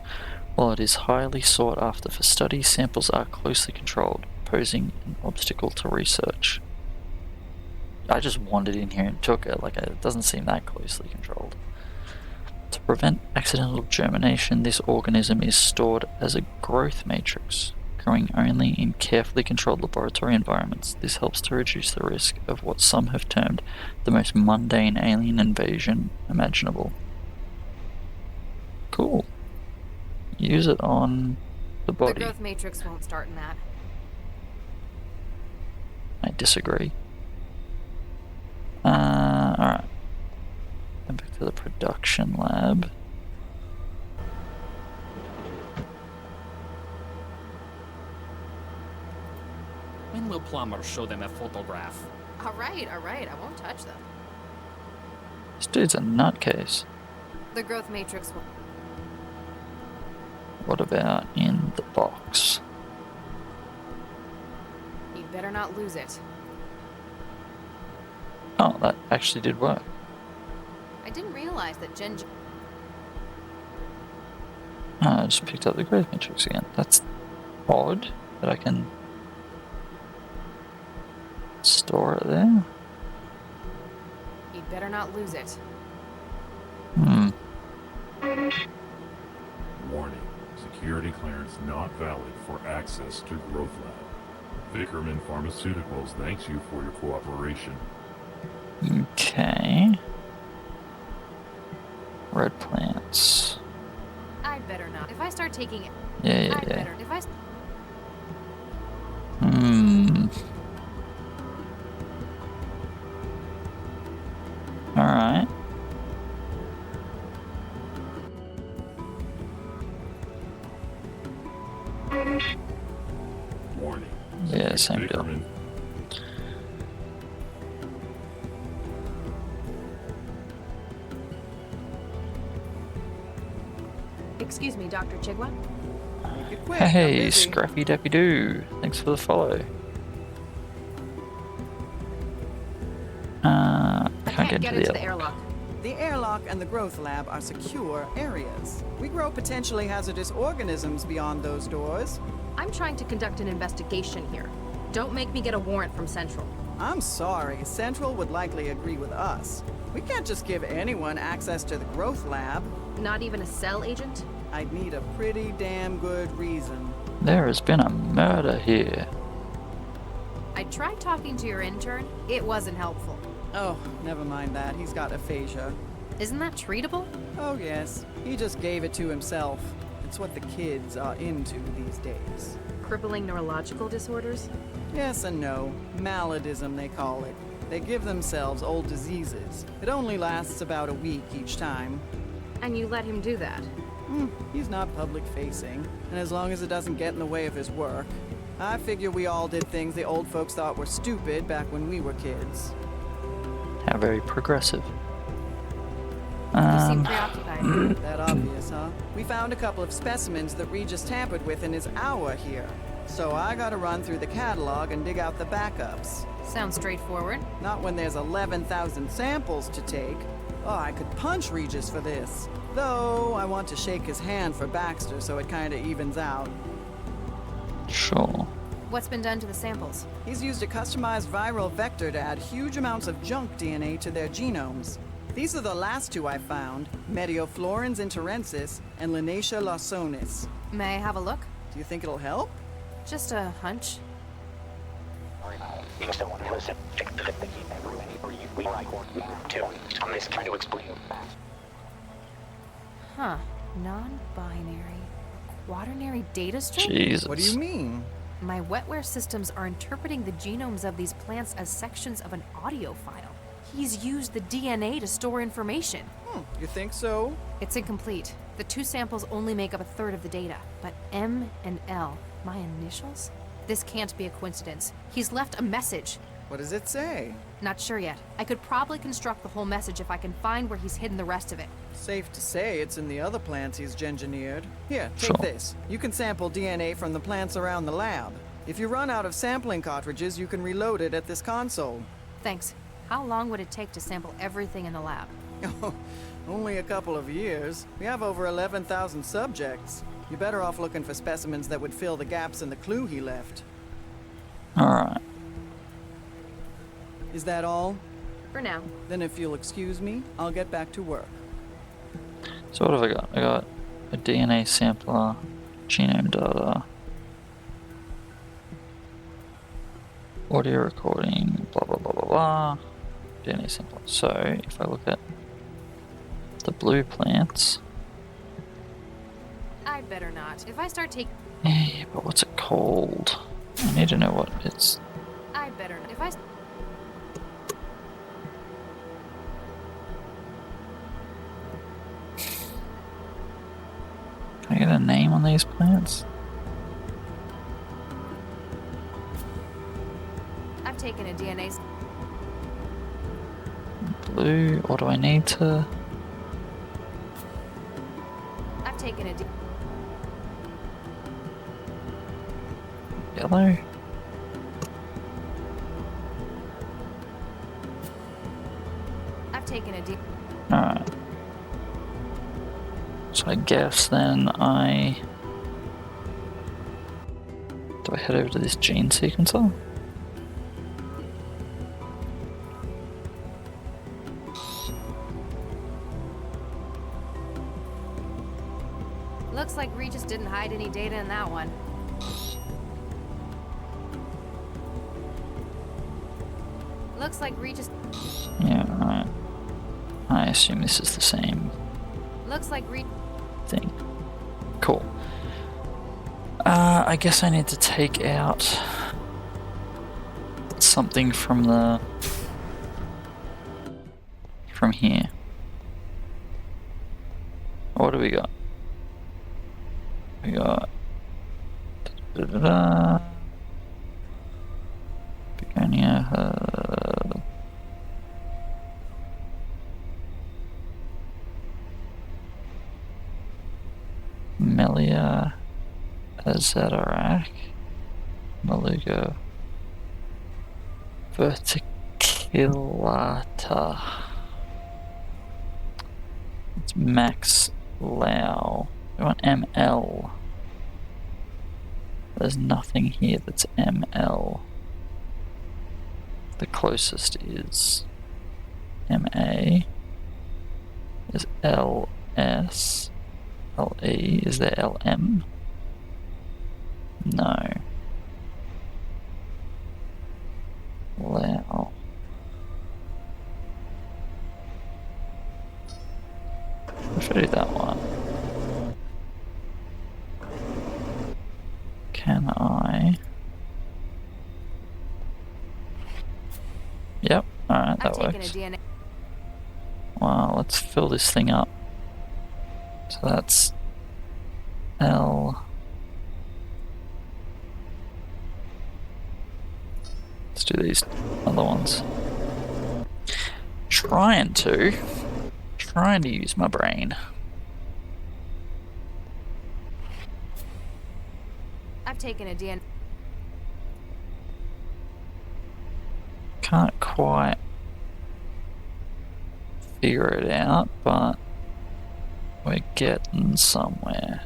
While it is highly sought after for study, samples are closely controlled, posing an obstacle to research. I just wandered in here and took it, like it doesn't seem that closely controlled. To prevent accidental germination, this organism is stored as a growth matrix, growing only in carefully controlled laboratory environments. This helps to reduce the risk of what some have termed the most mundane alien invasion imaginable. Cool. Use it on the body. The growth matrix won't start in that. I disagree. Alright. Then back to the production lab. When will Plumber show them a photograph? Alright, I won't touch them. This dude's a nutcase. The growth matrix will... What about in the box? You'd better not lose it. Oh, that actually did work. I didn't realize that Ginger... Oh, I just picked up the growth matrix again. That's odd, but I can... Store it there. You'd better not lose it. Hmm. Warning. Security clearance not valid for access to Growth Lab. Vickerman Pharmaceuticals thanks you for your cooperation. Okay. Red plants. I'd better not. If I start taking it... Yeah. Better. If I... Hmm. Alright. Warning. Yeah, same deal. Vickerman. Excuse me, Dr. Chigwa? Make it quick. I'm Hey, busy. Scrappy Dappy Doo. Thanks for the follow. Can't get into the airlock. The airlock and the growth lab are secure areas. We grow potentially hazardous organisms beyond those doors. I'm trying to conduct an investigation here. Don't make me get a warrant from Central. I'm sorry, Central would likely agree with us. We can't just give anyone access to the growth lab. Not even a cell agent? I'd need a pretty damn good reason. There has been a murder here. I tried talking to your intern. It wasn't helpful. Oh, never mind that. He's got aphasia. Isn't that treatable? Oh, yes. He just gave it to himself. It's what the kids are into these days. Crippling neurological disorders? Yes and no. Maladism, they call it. They give themselves old diseases. It only lasts about a week each time. And you let him do that? He's not public-facing, and as long as it doesn't get in the way of his work. I figure we all did things the old folks thought were stupid back when we were kids. How very progressive. You seem preoccupied. That obvious, huh? We found a couple of specimens that Regis tampered with in his hour here. So I gotta run through the catalog and dig out the backups. Sounds straightforward. Not when there's 11,000 samples to take. Oh, I could punch Regis for this. Though, I want to shake his hand for Baxter so it kinda evens out. Sure. What's been done to the samples? He's used a customized viral vector to add huge amounts of junk DNA to their genomes. These are the last two I found, Medioflorens interensis and Linacia lawsonis. May I have a look? Do you think it'll help? Just a hunch. Huh. Non-binary. Quaternary data string? Jesus. What do you mean? My wetware systems are interpreting the genomes of these plants as sections of an audio file. He's used the DNA to store information. You think so? It's incomplete. The two samples only make up a third of the data. But M and L, my initials? This can't be a coincidence. He's left a message. What does it say? Not sure yet. I could probably construct the whole message if I can find where he's hidden the rest of it. Safe to say it's in the other plants he's engineered. Here, take this. You can sample DNA from the plants around the lab. If you run out of sampling cartridges, you can reload it at this console. Thanks. How long would it take to sample everything in the lab? Only a couple of years. We have over 11,000 subjects. You're better off looking for specimens that would fill the gaps in the clue he left. Alright. Is that all? For now. Then if you'll excuse me, I'll get back to work. So what have I got? I got a DNA sampler, genome data, audio recording, blah blah blah blah blah, DNA sampler. So if I look at the blue plants, I'd better not. If I start taking... yeah, but what's it called? I need to know what it's... I'd better not. If I... Can I get a name on these plants? I've taken a DNA... Blue, or do I need to... I've taken a... Yellow? I've taken a... Alright. So I guess then I... Do I head over to this gene sequencer? didn't hide any data in that one. Looks like Regis... Yeah, right. I assume this is the same Looks like thing. Cool. I guess I need to take out something from here. What do we got? We got Begonia. Melia, Azadarak, Maluga, Verticillata. It's Max Lau. We want ML. There's nothing here that's ML. The closest is MA. Is LS. LE. Is there LM? No. Lau. If I do that one, can I? Yep, alright, that works. Well, let's fill this thing up. So that's L. Let's do these other ones. Trying to use my brain. I've taken a DNA. Can't quite figure it out, but we're getting somewhere.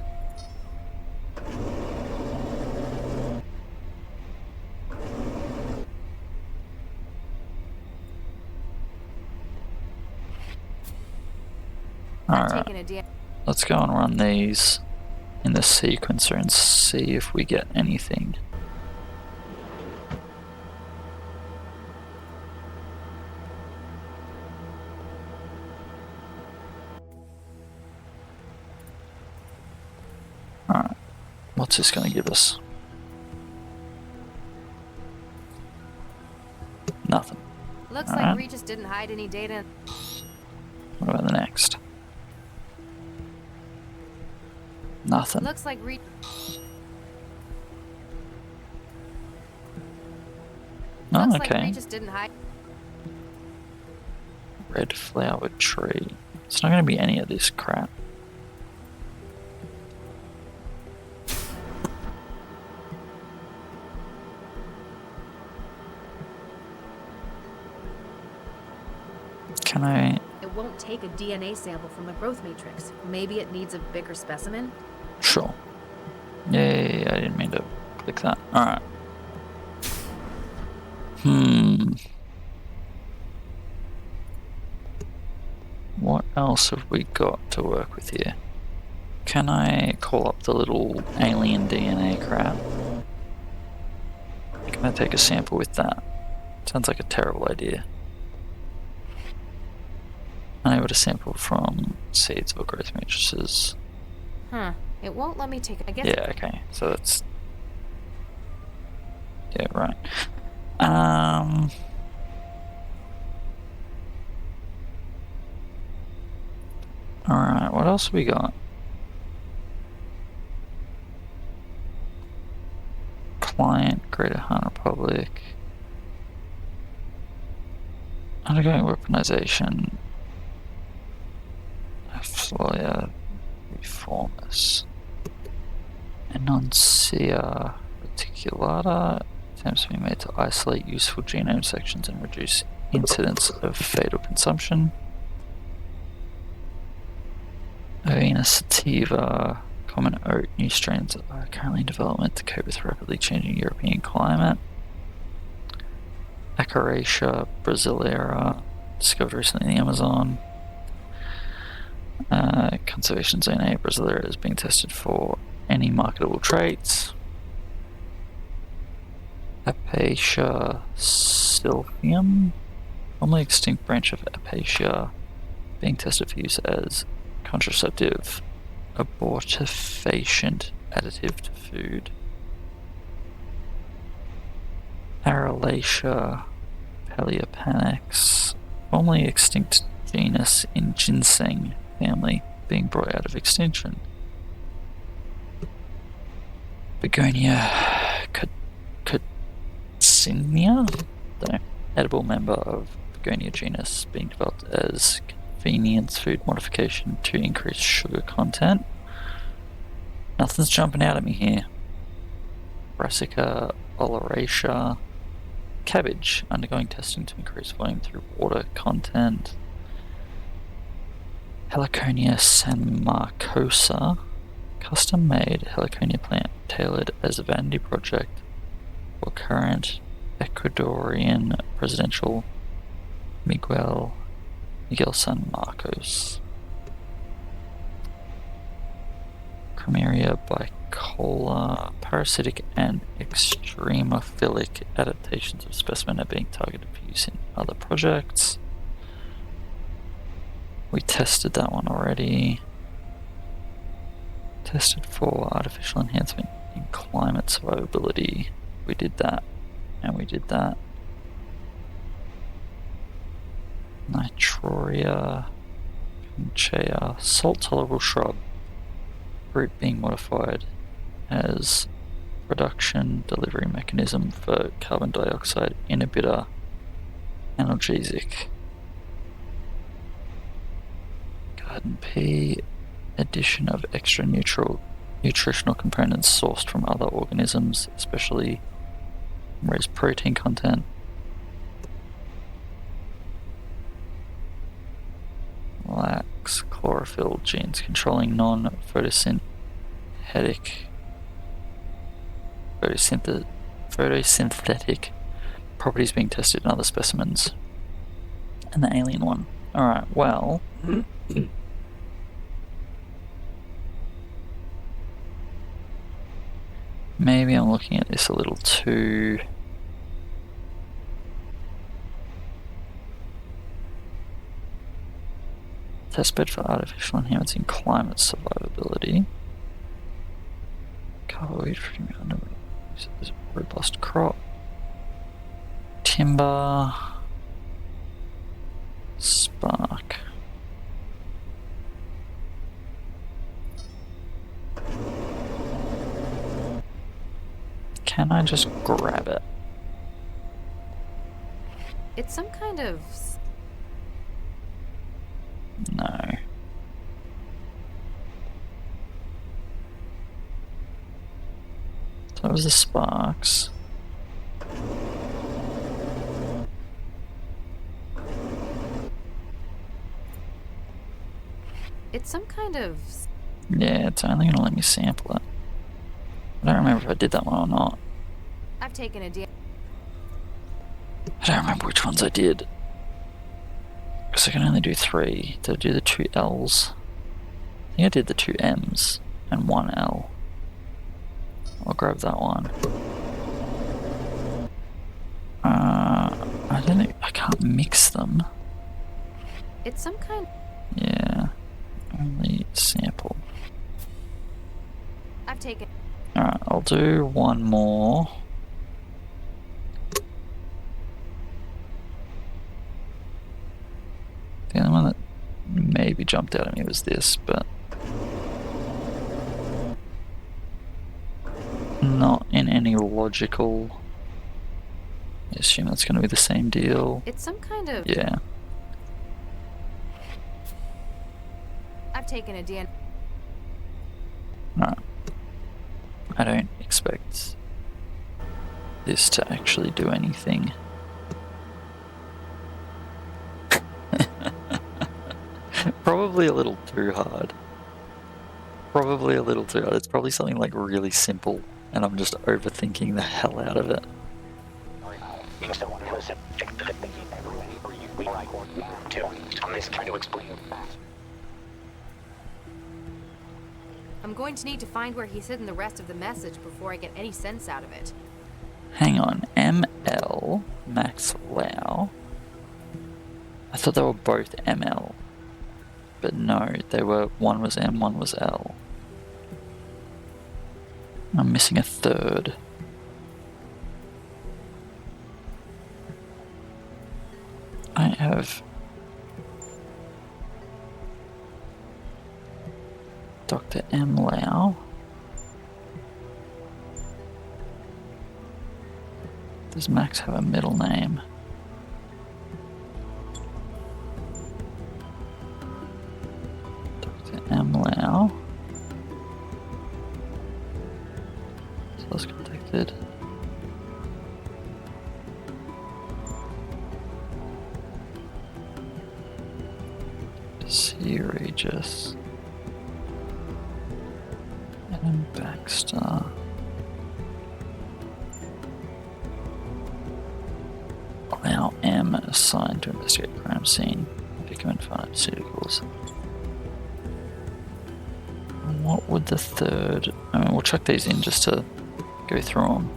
Alright, let's go and run these in the sequencer and see if we get anything. Alright, what's this going to give us? Nothing. Looks like Regis didn't hide any data. What about the next? Nothing. Looks like Oh, Looks okay. like Regis didn't hide. Red flowered tree. It's not going to be any of this crap. Can I? It won't take a DNA sample from the growth matrix. Maybe it needs a bigger specimen? Sure. Yay, I didn't mean to click that. Alright. What else have we got to work with here? Can I call up the little alien DNA crap? Can I take a sample with that? Sounds like a terrible idea. Unable to sample from seeds or growth matrices. Huh. It won't let me take it. I guess. Yeah, okay. So that's... Yeah, right. Alright, what else have we got? Client, Greater Han Republic. Undergoing weaponization. Floya Reformers. Enuncia Reticulata. Attempts to be made to isolate useful genome sections and reduce incidence of fatal consumption. Avena sativa, common oat, new strains are currently in development to cope with rapidly changing European climate. Acaracea brasilera, discovered recently in the Amazon. Conservation Zone A brasilera is being tested for any marketable traits. Apacia sylphium, formerly extinct branch of Apacia, being tested for use as contraceptive, abortifacient additive to food. Aralacia paleopanax, formerly extinct genus in ginseng family, being brought out of extinction. Begonia coccinea, edible member of Begonia genus, being developed as convenience food modification to increase sugar content. Nothing's jumping out at me here. Brassica oleracea, cabbage, undergoing testing to increase volume through water content. Heliconia sanmarcosa, custom-made heliconia plant tailored as a vanity project for current Ecuadorian presidential Miguel San Marcos. Chromeria bicolor, parasitic and extremophilic adaptations of specimen are being targeted for use in other projects. We tested that one already. Tested for artificial enhancement in climate survivability. We did that, and we did that. Nitroria conchea, salt-tolerable shrub. Fruit being modified as production delivery mechanism for carbon dioxide inhibitor analgesic. Garden pea, addition of extra nutritional components sourced from other organisms, especially raised protein content. Lax chlorophyll genes controlling non-photosynthetic properties being tested in other specimens. And the alien one. Alright, well... maybe I'm looking at this a little too... Testbed for artificial enhancing climate survivability. Carbohydrate from under robust crop. Timber. Spark. Can I just grab it? It's some kind of... No. So that was the sparks. It's some kind of... Yeah, it's only gonna let me sample it. I don't remember if I did that one or not. I've taken a I don't remember which ones I did. Because I can only do 3. Did I do the 2 L's? I think I did the 2 M's and 1 L. I'll grab that one. I don't know, I can't mix them. It's some kind... Yeah, only sample. I've taken... Alright, I'll do one more. The only one that maybe jumped out at me was this, but not in any logical... I assume that's going to be the same deal. It's some kind of... Yeah. I've taken a DNA... Alright. I don't expect this to actually do anything. Probably a little too hard. Probably a little too hard. It's probably something like really simple, and I'm just overthinking the hell out of it. I'm going to need to find where he's hidden the rest of the message before I get any sense out of it. Hang on, ML, Max Lau. I thought they were both ML. But no, they were, one was M, one was L. I'm missing a third. I have Dr. M. Lau. Does Max have a middle name? Dr. M. Lau. Source contacted. C. Regis. Adam Baxter. Allow M assigned to investigate crime scene. Victim pharmaceuticals. What would the third? I mean, we'll chuck these in just to go through them.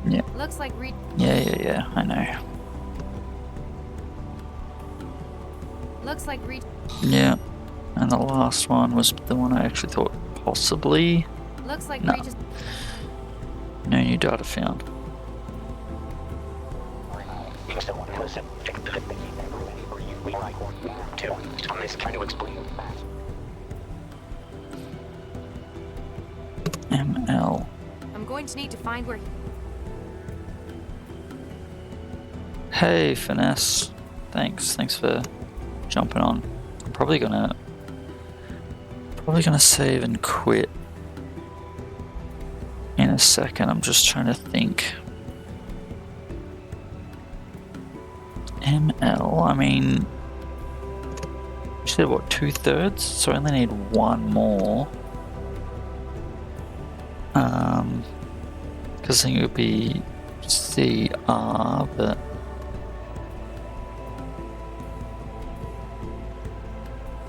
Yeah. Looks like Yeah, I know. Looks like Yeah. And the last one was the one I actually thought possibly. Looks like No. Regis. No new data found. ML. I'm going to need to find where he... Hey, Finesse. Thanks for jumping on. I'm probably gonna save and quit in a second. I'm just trying to think. ML, I mean, you said what, 2/3? So I only need one more. Because I think it would be CR, but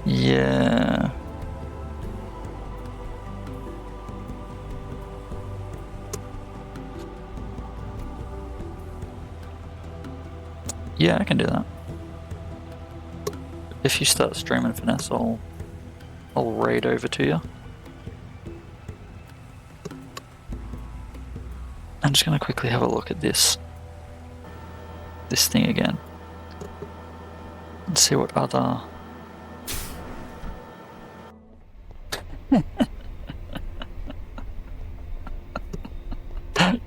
yeah. Yeah, I can do that. If you start streaming Finesse, I'll raid over to you. I'm just gonna quickly have a look at this thing again and see what other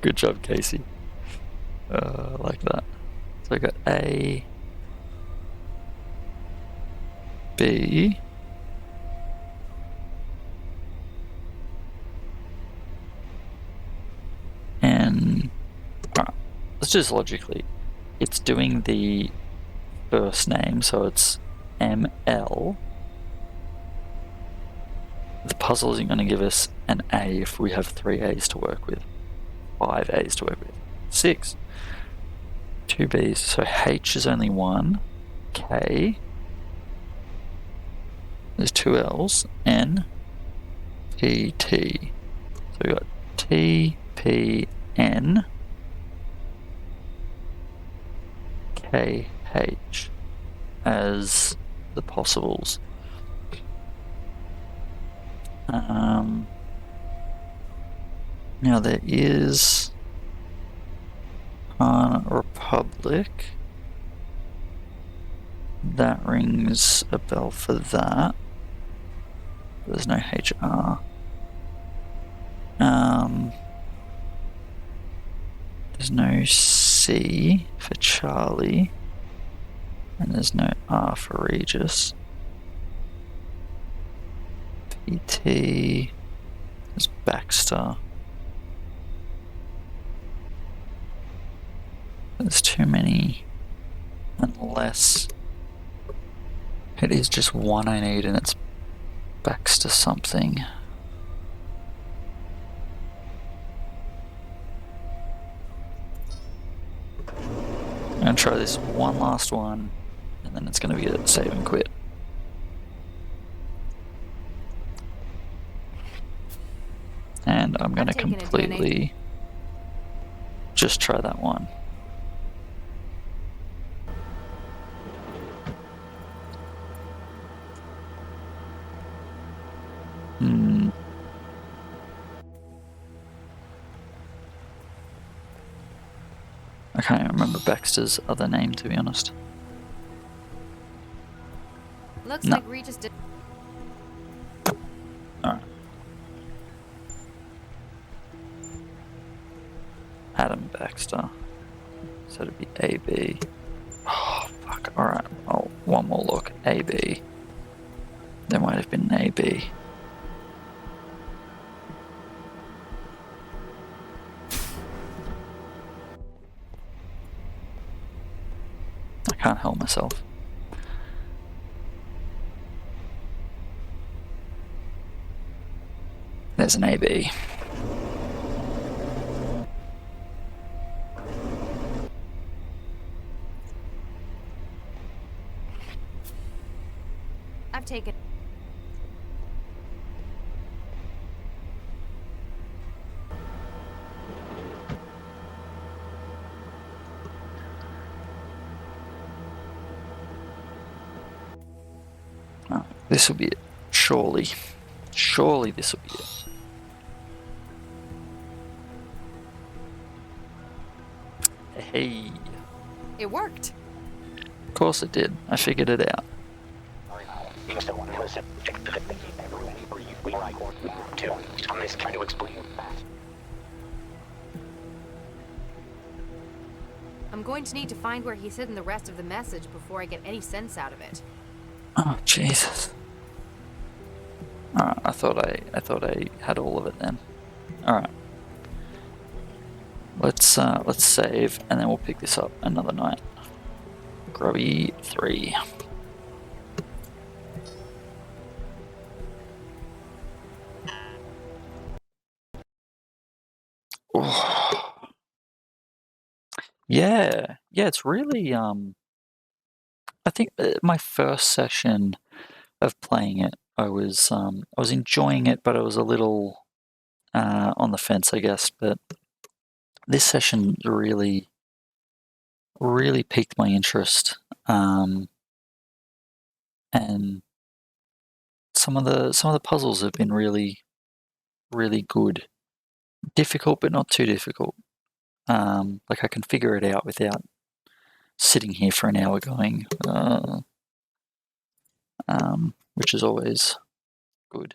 good job, Casey. Like that. So I got A, B, and alright, let's just logically. It's doing the first name, so it's ML. The puzzle isn't going to give us an A if we have 3 A's to work with, 5 A's to work with, 6. 2 B's, so H is only 1, K, there's 2 L's, N, P, T. So we got T, P, N, K, H as the possibles. Now there is Republic. That rings a bell for that. There's no HR. There's no C for Charlie. And there's no R for Regis. PT. There's Baxter. There's too many, unless it is just one I need and it's Baxter something. I'm gonna try this one last one and then it's gonna be a save and quit. completely just try that one. I can't even remember Baxter's other name, to be honest. Looks No. like Regis did. Alright. Adam Baxter. So it'd be AB. Oh, fuck. Alright. Oh, one more look. AB. There might have been an AB. I can't help myself. There's an AB. I've taken. Oh, this will be it. Surely. Surely this will be it. Hey. It worked. Of course it did. I figured it out. I'm going to need to find where he's hidden the rest of the message before I get any sense out of it. Oh Jesus! Alright, I thought I had all of it then. Alright. Let's save and then we'll pick this up another night. Grubby 3. Oh. Yeah, it's really I think my first session of playing it, I was enjoying it, but I was a little on the fence, I guess. But this session really piqued my interest, and some of the puzzles have been really good. Difficult, but not too difficult. Like I can figure it out without sitting here for an hour going, which is always good.